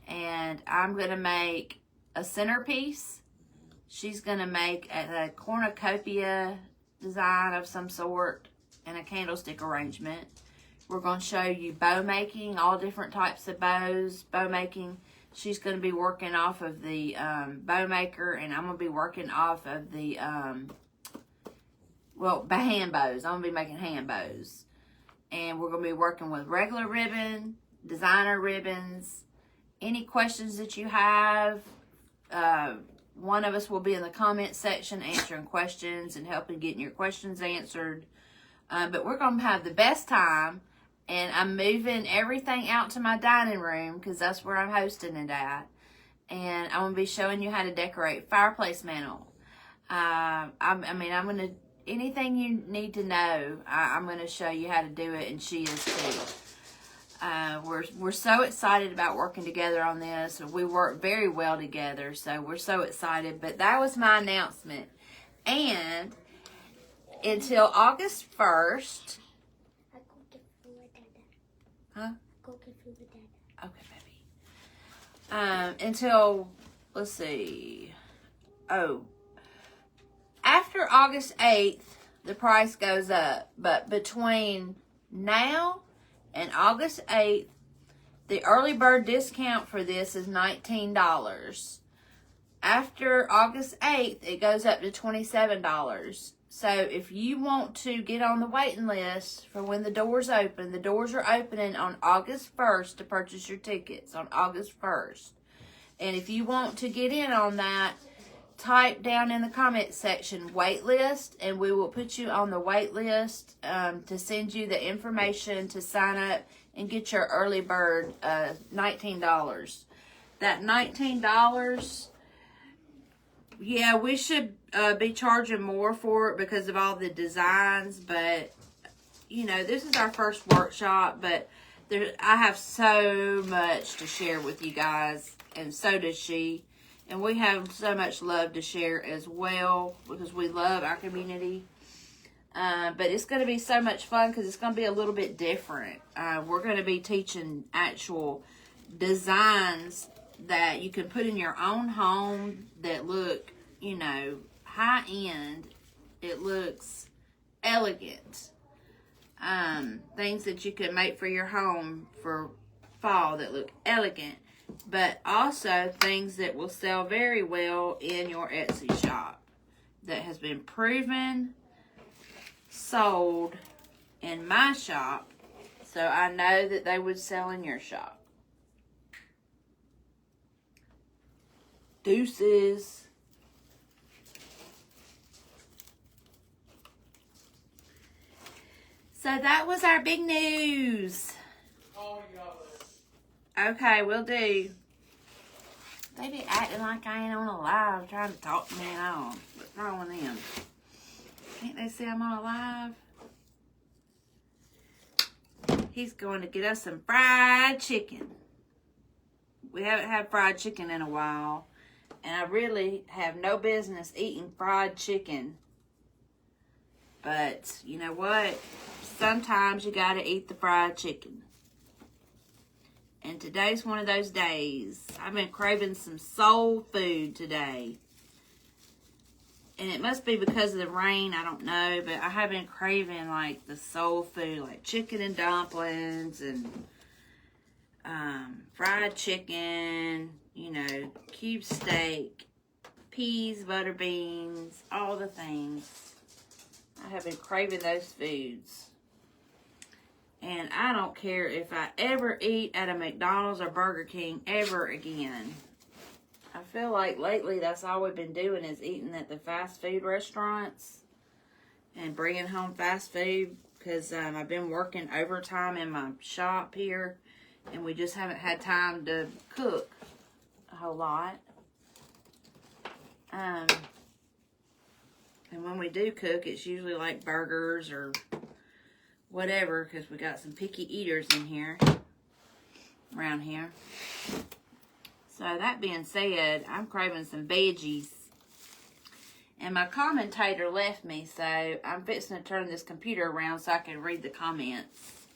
And I'm going to make a centerpiece. She's going to make a cornucopia design of some sort and a candlestick arrangement. We're going to show you bow making, all different types of bows, bow making. She's going to be working off of the bow maker, and I'm going to be working off of the, hand bows. I'm going to be making hand bows. And we're going to be working with regular ribbon, designer ribbons. Any questions that you have, one of us will be in the comment section answering questions and helping getting your questions answered. But we're going to have the best time. And I'm moving everything out to my dining room because that's where I'm hosting it at. And I'm going to be showing you how to decorate fireplace mantle. I'm going to, anything you need to know, I'm going to show you how to do it, and she is too. We're so excited about working together on this. We work very well together, so we're so excited. But that was my announcement. And until August 1st, okay, baby. Until, let's see. After August 8th, the price goes up. But between now and August 8th, the early bird discount for this is $19. After August 8th, it goes up to $27. So if you want to get on the waiting list for when the doors open, the doors are opening on August 1st to purchase your tickets on August 1st. And if you want to get in on that, type down in the comment section wait list, and we will put you on the wait list to send you the information to sign up and get your early bird $19. That $19, yeah, we should be charging more for it because of all the designs, but this is our first workshop, but I have so much to share with you guys, and so does she. And we have so much love to share as well because we love our community. But it's going to be so much fun because it's going to be a little bit different. We're going to be teaching actual designs that you can put in your own home that look, high end. It looks elegant. Things that you can make for your home for fall that look elegant. But also things that will sell very well in your Etsy shop that has been proven, sold in my shop, so I know that they would sell in your shop. Deuces. So that was our big news. Okay, we'll do. They be acting like I ain't on a live trying to talk me on. What's wrong with them? Can't they see I'm on a live? He's going to get us some fried chicken. We haven't had fried chicken in a while. And I really have no business eating fried chicken. But you know what? Sometimes you gotta eat the fried chicken. And today's one of those days. I've been craving some soul food today. And it must be because of the rain, I don't know. But I have been craving like the soul food, like chicken and dumplings and fried chicken, you know, cube steak, peas, butter beans, all the things. I have been craving those foods. And I don't care if I ever eat at a McDonald's or Burger King ever again. I feel like lately that's all we've been doing is eating at the fast food restaurants and bringing home fast food because I've been working overtime in my shop here and we just haven't had time to cook a whole lot. And when we do cook, it's usually like burgers or whatever, because we got some picky eaters in here, around here. So that being said, I'm craving some veggies. And my commentator left me, so I'm fixing to turn this computer around so I can read the comments.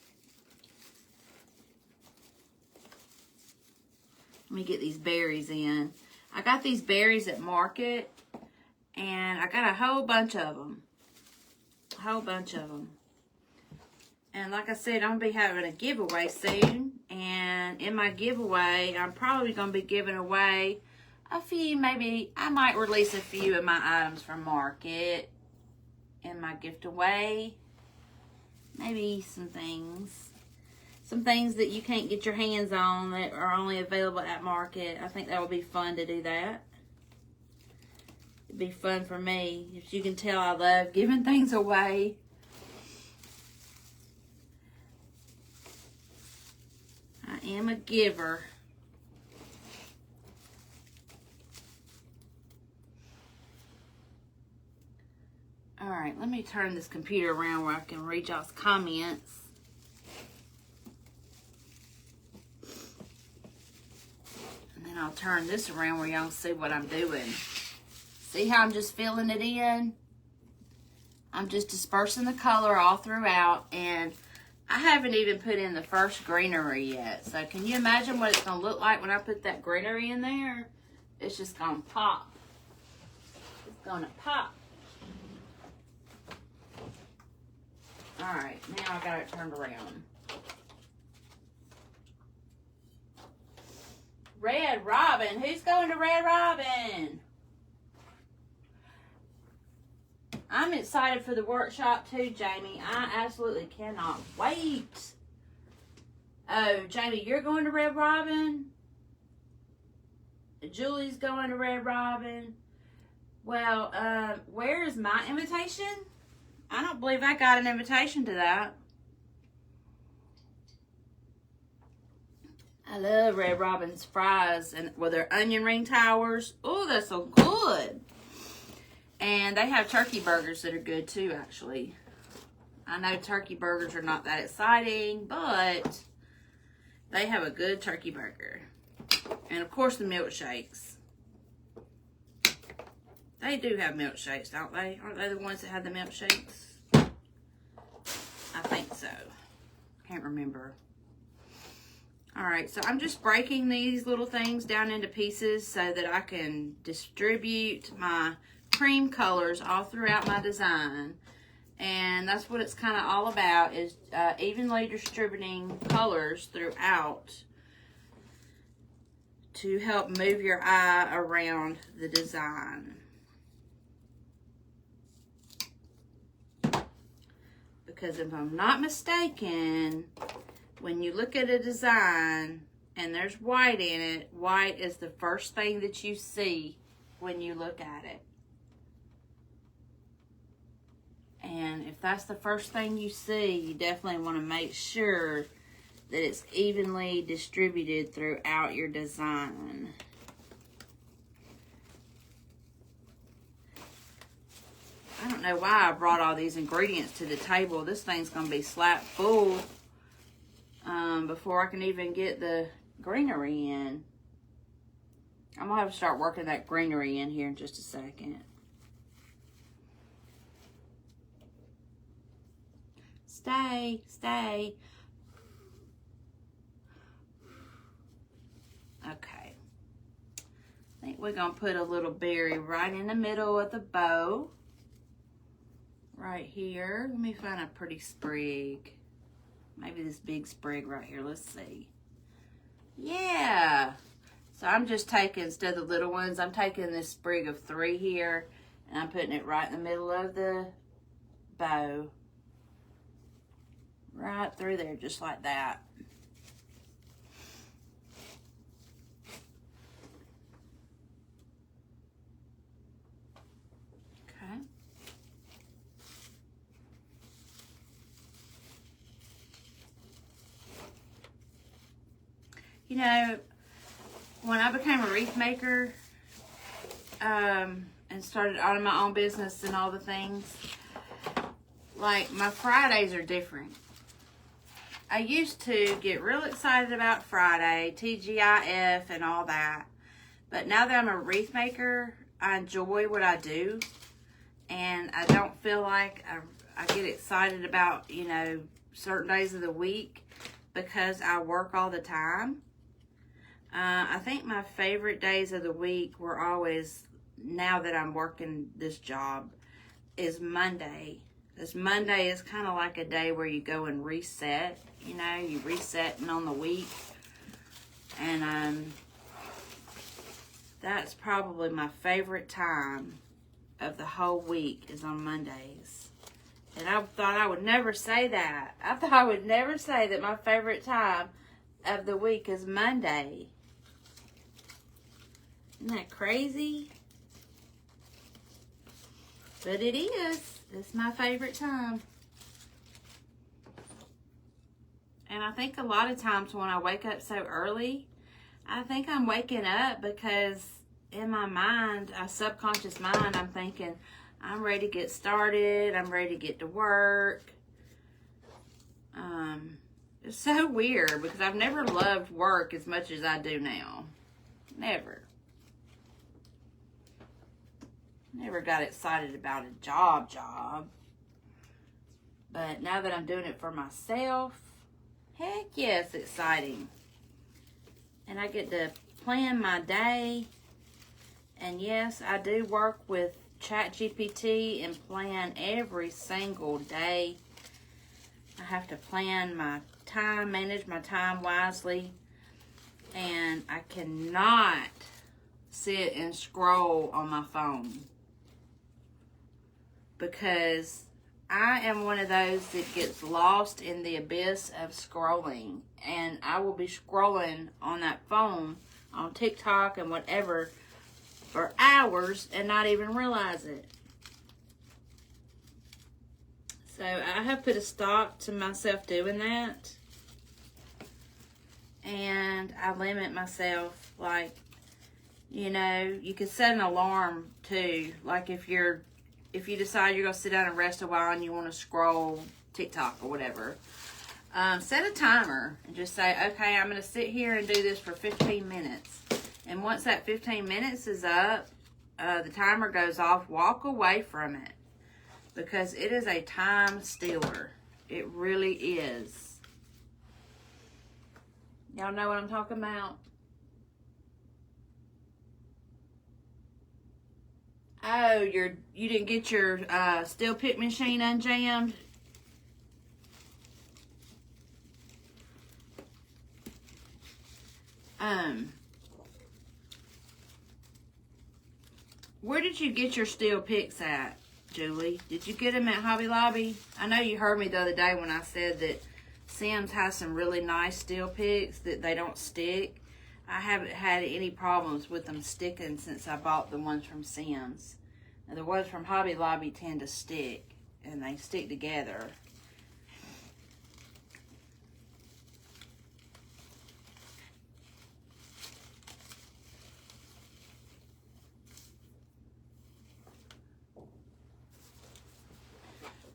Let me get these berries in. I got these berries at market, and I got a whole bunch of them. A whole bunch of them. And like I said, I'm going to be having a giveaway soon. And in my giveaway, I'm probably going to be giving away a few, maybe I might release a few of my items from market in my gift away. Maybe some things. Some things that you can't get your hands on that are only available at market. I think that would be fun to do that. It'd be fun for me. As you can tell, I love giving things away. I am a giver. Alright, let me turn this computer around where I can read y'all's comments. And then I'll turn this around where y'all can see what I'm doing. See how I'm just filling it in? I'm just dispersing the color all throughout, and I haven't even put in the first greenery yet. So can you imagine what it's going to look like when I put that greenery in there? It's just going to pop. It's going to pop. Alright, now I got it turned around. Red Robin. Who's going to Red Robin? I'm excited for the workshop too, Jamie. I absolutely cannot wait. Oh, Jamie, you're going to Red Robin? Julie's going to Red Robin. Well, where is my invitation? I don't believe I got an invitation to that. I love Red Robin's fries and with their onion ring towers. Oh, that's so good. And they have turkey burgers that are good too, actually. I know turkey burgers are not that exciting, but they have a good turkey burger. And of course the milkshakes. They do have milkshakes, don't they? Aren't they the ones that have the milkshakes? I think so. Can't remember. Alright, so I'm just breaking these little things down into pieces so that I can distribute my cream colors all throughout my design. And that's what it's kind of all about, is evenly distributing colors throughout to help move your eye around the design. Because if I'm not mistaken, when you look at a design and there's white in it, white is the first thing that you see when you look at it. And if that's the first thing you see, you definitely want to make sure that it's evenly distributed throughout your design. I don't know why I brought all these ingredients to the table. This thing's going to be slap full before I can even get the greenery in. I'm going to have to start working that greenery in here in just a second. Stay. Okay. I think we're going to put a little berry right in the middle of the bow. Right here. Let me find a pretty sprig. Maybe this big sprig right here. Let's see. Yeah. So I'm just taking, instead of the little ones, I'm taking this sprig of 3 here, and I'm putting it right in the middle of the bow. Right through there, just like that. Okay. You know, when I became a wreath maker and started owning my own business and all the things, like my Fridays are different. I used to get real excited about Friday, TGIF and all that. But now that I'm a wreath maker, I enjoy what I do. And I don't feel like I get excited about, you know, certain days of the week because I work all the time. I think my favorite days of the week were always, now that I'm working this job, is Monday. Because Monday is kind of like a day where you go and reset. You know, you resetting on the week. And that's probably my favorite time of the whole week is on Mondays. And I thought I would never say that. I thought I would never say that my favorite time of the week is Monday. Isn't that crazy? But it is. It's my favorite time. And I think a lot of times when I wake up so early, I think I'm waking up because in my mind, a subconscious mind, I'm thinking, I'm ready to get started. I'm ready to get to work. It's so weird because I've never loved work as much as I do now. Never. Never got excited about a job. But now that I'm doing it for myself, heck yeah, it's exciting. And I get to plan my day. And yes, I do work with ChatGPT and plan every single day. I have to plan my time, manage my time wisely. And I cannot sit and scroll on my phone. Because I am one of those that gets lost in the abyss of scrolling. And I will be scrolling on that phone, on TikTok and whatever, for hours and not even realize it. So I have put a stop to myself doing that. And I limit myself, like, you know, you can set an alarm too. Like if you decide you're going to sit down and rest a while and you want to scroll TikTok or whatever, set a timer and just say, okay, I'm going to sit here and do this for 15 minutes. And once that 15 minutes is up, the timer goes off, walk away from it. Because it is a time stealer. It really is. Y'all know what I'm talking about? Oh, you didn't get your steel pick machine unjammed? Where did you get your steel picks at, Julie? Did you get them at Hobby Lobby? I know you heard me the other day when I said that Sims has some really nice steel picks that they don't stick. I haven't had any problems with them sticking since I bought the ones from Sims. And the ones from Hobby Lobby tend to stick. and they stick together.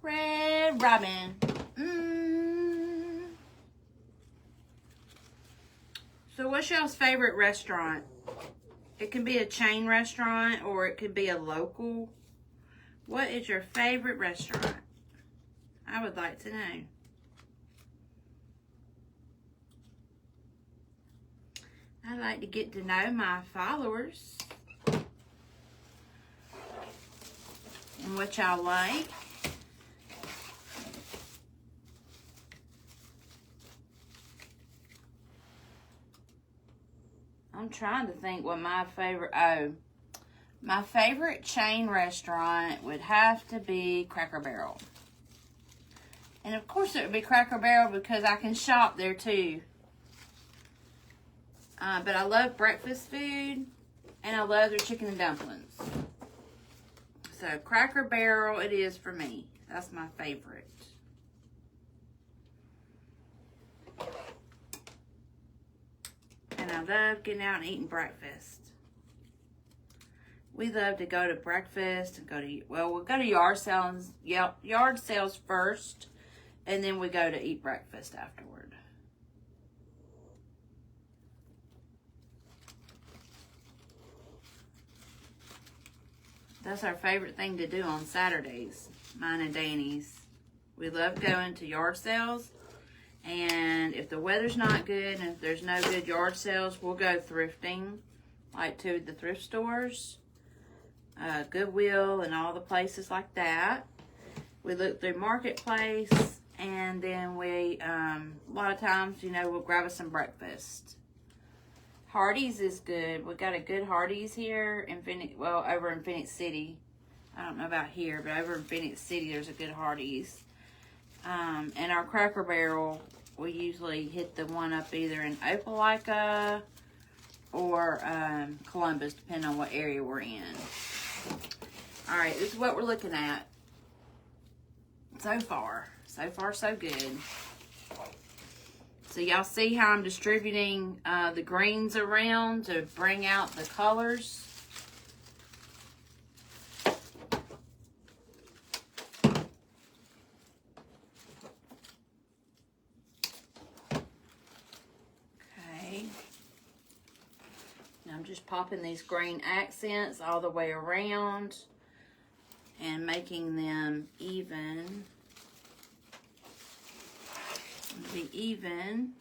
Red Robin. So what's y'all's favorite restaurant? It can be a chain restaurant or it could be a local. What is your favorite restaurant? I would like to know. I like to get to know my followers and what y'all like. I'm trying to think what my favorite chain restaurant would have to be Cracker Barrel. And of course it would be Cracker Barrel because I can shop there too. But I love breakfast food and I love their chicken and dumplings. So Cracker Barrel it is for me. That's my favorite. And I love getting out and eating breakfast. We love to go to breakfast and we'll go to yard sales first, and then we go to eat breakfast afterward. That's our favorite thing to do on Saturdays, mine and Danny's. We love going to yard sales. And if the weather's not good and if there's no good yard sales, we'll go thrifting, like to the thrift stores, Goodwill, and all the places like that. We look through Marketplace, and then we, a lot of times, we'll grab us some breakfast. Hardee's is good. We got a good Hardee's here in over in Phoenix City. I don't know about here, but over in Phoenix City, there's a good Hardee's. And our Cracker Barrel, we usually hit the one up either in Opelika or Columbus, depending on what area we're in. All right, this is what we're looking at so far. So far, so good. So y'all see how I'm distributing the greens around to bring out the colors. I'm just popping these green accents all the way around and making them even. Be even.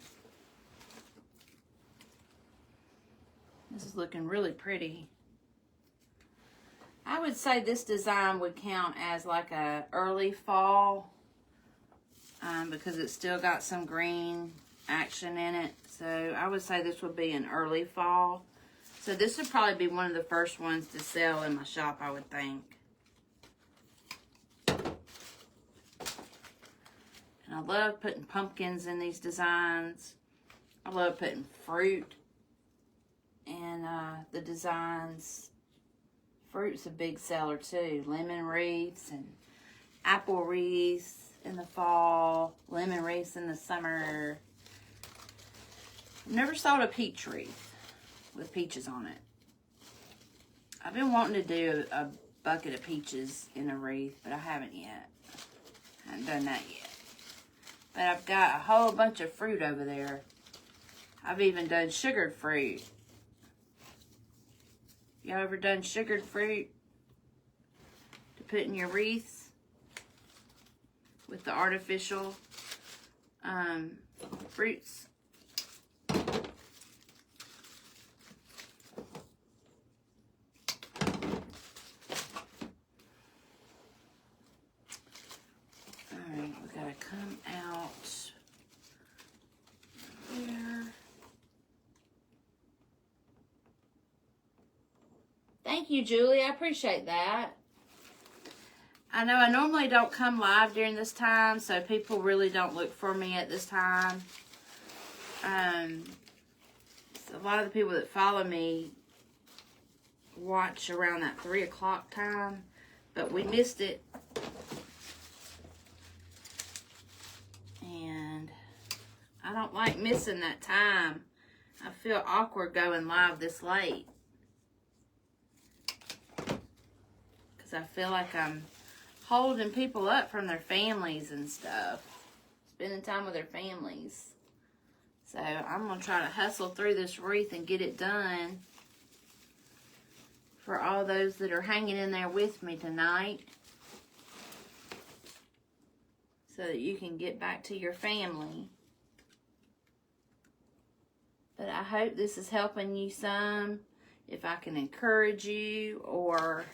This is looking really pretty. I would say this design would count as like a early fall because it's still got some green action in it. So I would say this would be an early fall. So this would probably be one of the first ones to sell in my shop, I would think. And I love putting pumpkins in these designs. I love putting fruit in the designs. Fruit's a big seller too. Lemon wreaths and apple wreaths in the fall. Lemon wreaths in the summer. I've never sold a peach wreath with peaches on it. I've been wanting to do a bucket of peaches in a wreath, but I haven't yet. I haven't done that yet. But I've got a whole bunch of fruit over there. I've even done sugared fruit. Y'all ever done sugared fruit to put in your wreaths with the artificial fruits? Come out here. Thank you, Julie. I appreciate that. I know I normally don't come live during this time, so people really don't look for me at this time. So a lot of the people that follow me watch around that 3 o'clock time, but we missed it. I don't like missing that time. I feel awkward going live this late. Because I feel like I'm holding people up from their families and stuff. Spending time with their families. So I'm going to try to hustle through this wreath and get it done. For all those that are hanging in there with me tonight. So that you can get back to your family. But I hope this is helping you some. If I can encourage you, or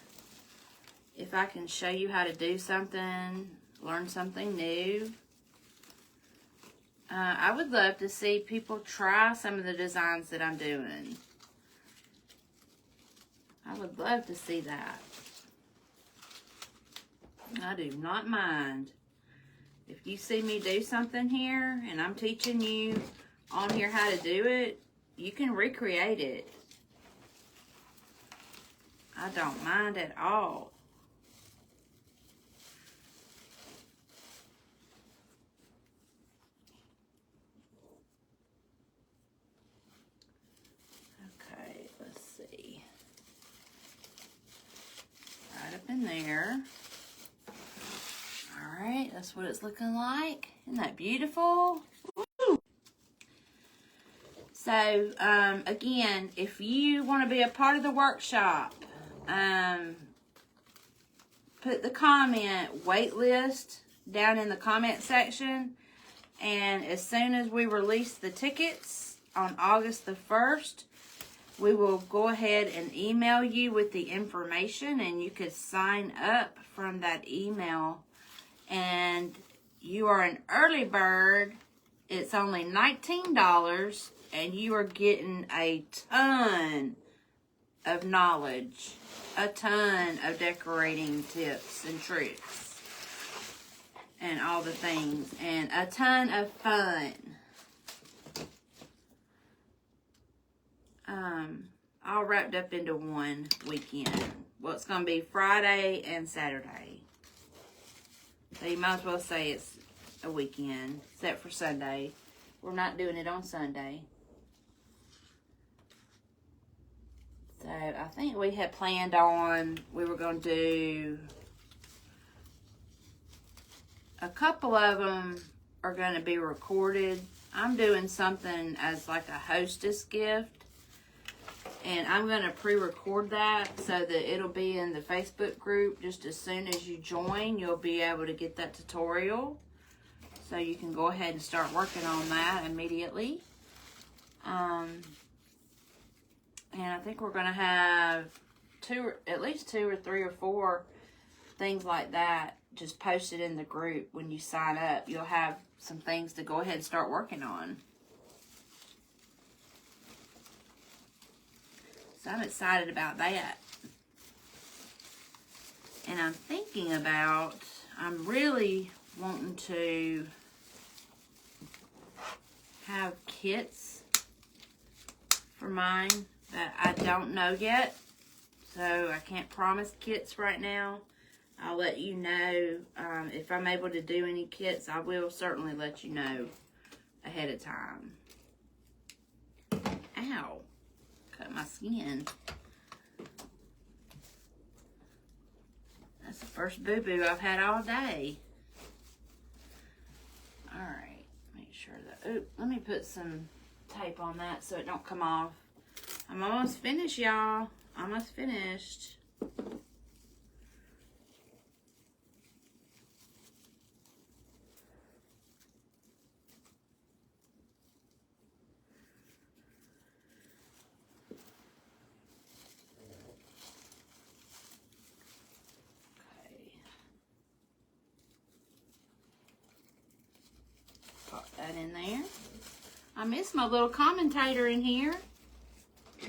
if I can show you how to do something, learn something new. I would love to see people try some of the designs that I'm doing. I would love to see that. I do not mind. If you see me do something here and I'm teaching you on here how to do it, you can recreate it. I don't mind at all. Okay, let's see. Right up in there. All right, that's what it's looking like. Isn't that beautiful? Woo! So, again, if you want to be a part of the workshop, put the comment wait list down in the comment section. And as soon as we release the tickets on August the 1st, we will go ahead and email you with the information, and you could sign up from that email. And you are an early bird. It's only $19, and you are getting a ton of knowledge, a ton of decorating tips and tricks, and all the things, and a ton of fun. All wrapped up into one weekend. Well, it's going to be Friday and Saturday. So you might as well say it's a weekend, except for Sunday. We're not doing it on Sunday. So I think we had planned on, we were going to do, a couple of them are going to be recorded. I'm doing something as like a hostess gift. And I'm going to pre-record that so that it'll be in the Facebook group. Just as soon as you join, you'll be able to get that tutorial. So you can go ahead and start working on that immediately. And I think we're going to have at least two or three or four things like that just posted in the group. When you sign up, you'll have some things to go ahead and start working on. So I'm excited about that. And I'm thinking about, I'm really wanting to have kits for mine that I don't know yet. So I can't promise kits right now. I'll let you know if I'm able to do any kits. I will certainly let you know ahead of time. Ow. Cut my skin. That's the first boo-boo I've had all day. Alright, make sure that, ooh, let me put some tape on that so it don't come off. I'm almost finished, y'all. Almost finished. Pop that in there. I miss my little commentator in here. I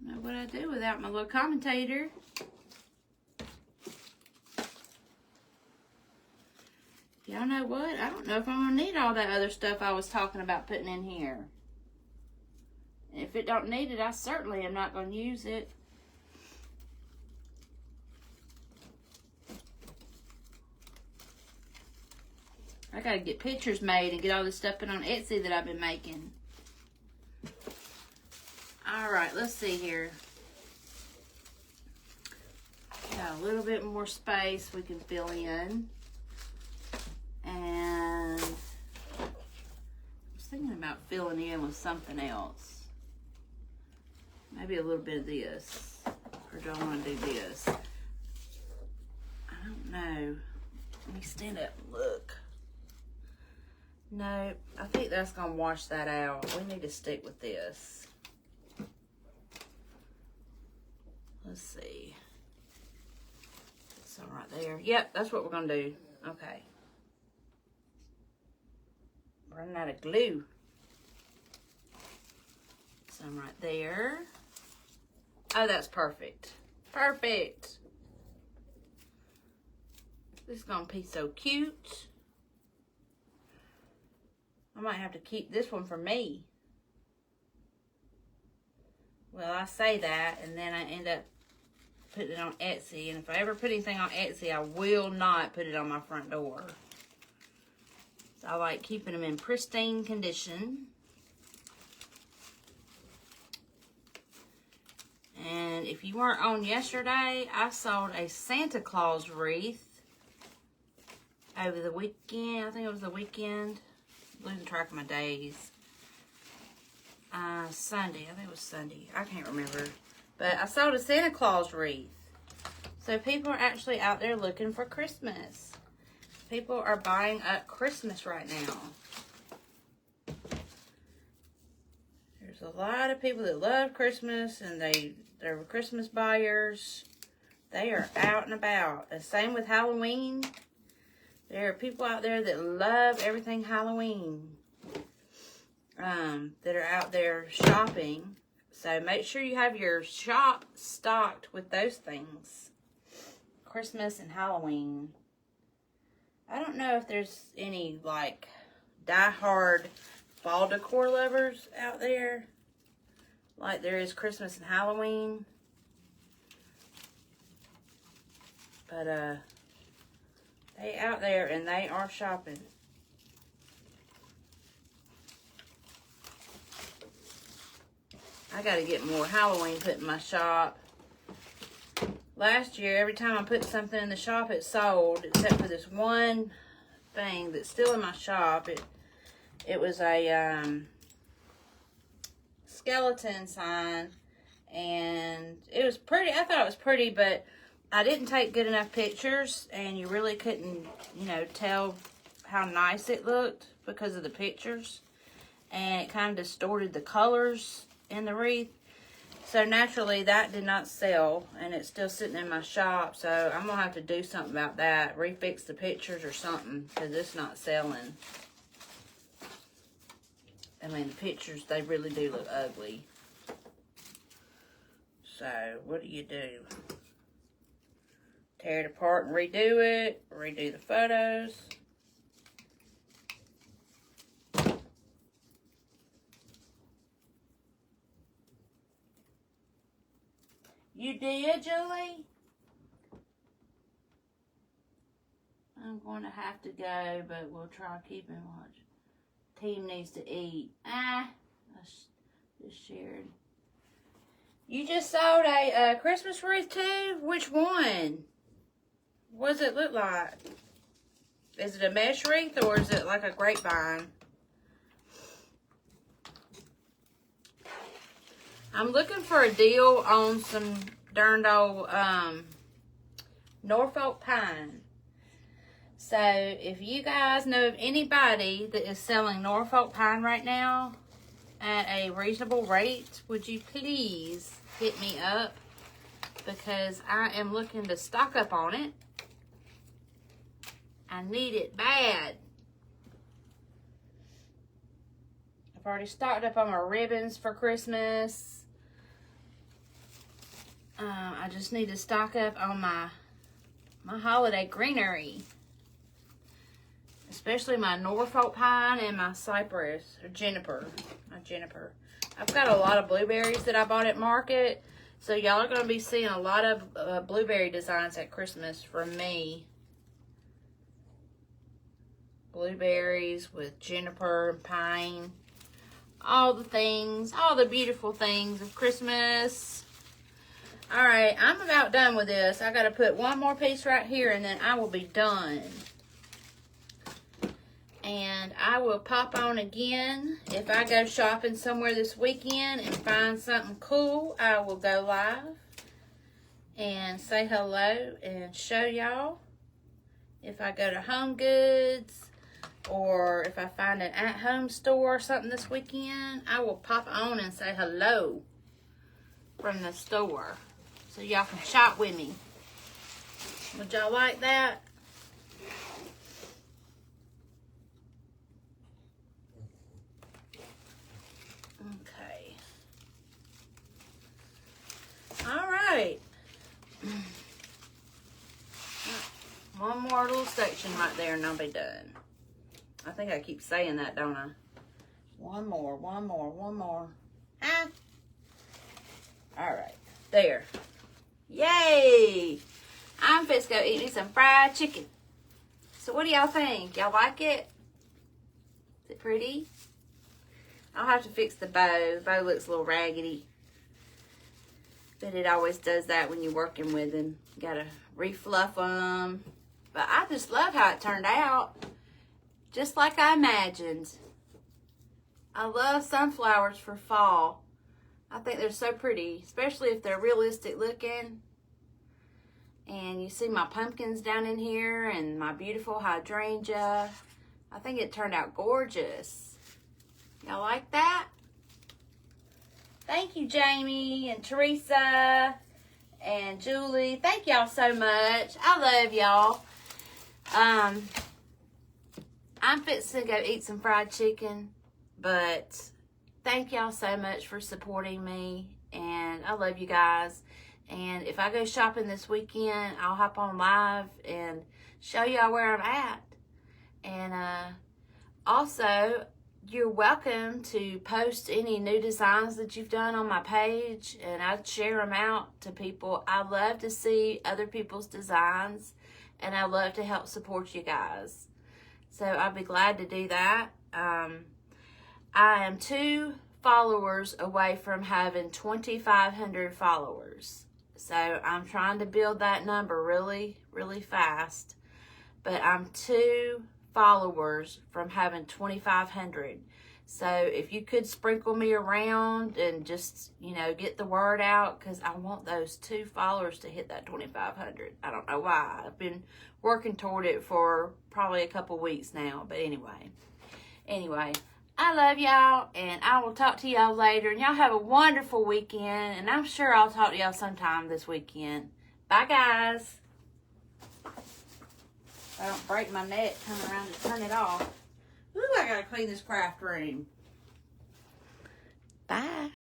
don't know what I'd do without my little commentator. Y'all know what? I don't know if I'm going to need all that other stuff I was talking about putting in here. And if it don't need it, I certainly am not going to use it. I gotta get pictures made and get all this stuff put on Etsy that I've been making. Alright, let's see here. Got a little bit more space we can fill in. And I was thinking about filling in with something else. Maybe a little bit of this. Or do I want to do this? I don't know. Let me stand up and look. No, I think that's going to wash that out. We need to stick with this. Let's see. Some right there. Yep, that's what we're going to do. Okay. Running out of glue. Some right there. Oh, that's perfect. Perfect. This is going to be so cute. I might have to keep this one for me. Well, I say that, and then I end up putting it on Etsy. And if I ever put anything on Etsy, I will not put it on my front door. So I like keeping them in pristine condition. And if you weren't on yesterday, I sold a Santa Claus wreath over the weekend. I think it was the weekend. Losing track of my days. Sunday. I think it was Sunday. I can't remember. But I sold a Santa Claus wreath. So people are actually out there looking for Christmas. People are buying up Christmas right now. There's a lot of people that love Christmas and they're Christmas buyers. They are out and about. The same with Halloween. There are people out there that love everything Halloween. That are out there shopping. So make sure you have your shop stocked with those things. Christmas and Halloween. I don't know if there's any like die-hard fall decor lovers out there. Like there is Christmas and Halloween. But they out there and they are shopping. I gotta get more Halloween put in my shop. Last year, every time I put something in the shop, it sold, except for this one thing that's still in my shop. It was a skeleton sign, and it was pretty. I thought it was pretty, but I didn't take good enough pictures, and you really couldn't, you know, tell how nice it looked because of the pictures, and it kind of distorted the colors in the wreath. So naturally that did not sell, and it's still sitting in my shop. So I'm gonna have to do something about that, refix the pictures or something, because it's not selling. I mean, the pictures, they really do look ugly. So what do? Tear it apart and redo it, redo the photos. You did, Julie? I'm going to have to go, but we'll try keeping watch. Team needs to eat. I just shared. You just sold a Christmas wreath too? Which one? What does it look like? Is it a mesh wreath or is it like a grapevine? I'm looking for a deal on some darned old Norfolk pine. So if you guys know of anybody that is selling Norfolk pine right now at a reasonable rate, would you please hit me up? Because I am looking to stock up on it. I need it bad. I've already stocked up on my ribbons for Christmas. I just need to stock up on my holiday greenery. Especially my Norfolk pine and my cypress, or juniper. Not juniper. I've got a lot of blueberries that I bought at market. So y'all are going to be seeing a lot of blueberry designs at Christmas from me. blueberries with juniper and pine. All the things, all the beautiful things of Christmas. All right, I'm about done with this. I got to put one more piece right here and then I will be done. And I will pop on again. If I go shopping somewhere this weekend and find something cool, I will go live and say hello and show y'all. If I go to Home Goods or if I find an at-home store or something this weekend, I will pop on and say hello from the store so y'all can shop with me. Would y'all like that? Okay. All right. One more little section right there and I'll be done. I think I keep saying that, don't I? One more. Huh? All right. There. Yay! I'm fixing to go eat me some fried chicken. So what do y'all think? Y'all like it? Is it pretty? I'll have to fix the bow. The bow looks a little raggedy. But it always does that when you're working with them. You gotta refluff them. But I just love how it turned out. Just like I imagined. I love sunflowers for fall. I think they're so pretty, especially if they're realistic looking. And you see my pumpkins down in here and my beautiful hydrangea. I think it turned out gorgeous. Y'all like that? Thank you, Jamie and Teresa and Julie. Thank y'all so much. I love y'all. I'm fixing to go eat some fried chicken, but thank y'all so much for supporting me, and I love you guys. And if I go shopping this weekend, I'll hop on live and show y'all where I'm at. And also, you're welcome to post any new designs that you've done on my page, and I'd share them out to people. I love to see other people's designs, and I love to help support you guys. So I'll be glad to do that. I am 2 followers away from having 2,500 followers. So I'm trying to build that number really, really fast. But I'm 2 followers from having 2,500. So if you could sprinkle me around and just, you know, get the word out, because I want those 2 followers to hit that 2,500. I don't know why. I've been working toward it for probably a couple weeks now. But anyway, I love y'all, and I will talk to y'all later. And y'all have a wonderful weekend, and I'm sure I'll talk to y'all sometime this weekend. Bye, guys. I don't break my neck coming around to turn it off. Ooh, I gotta clean this craft room.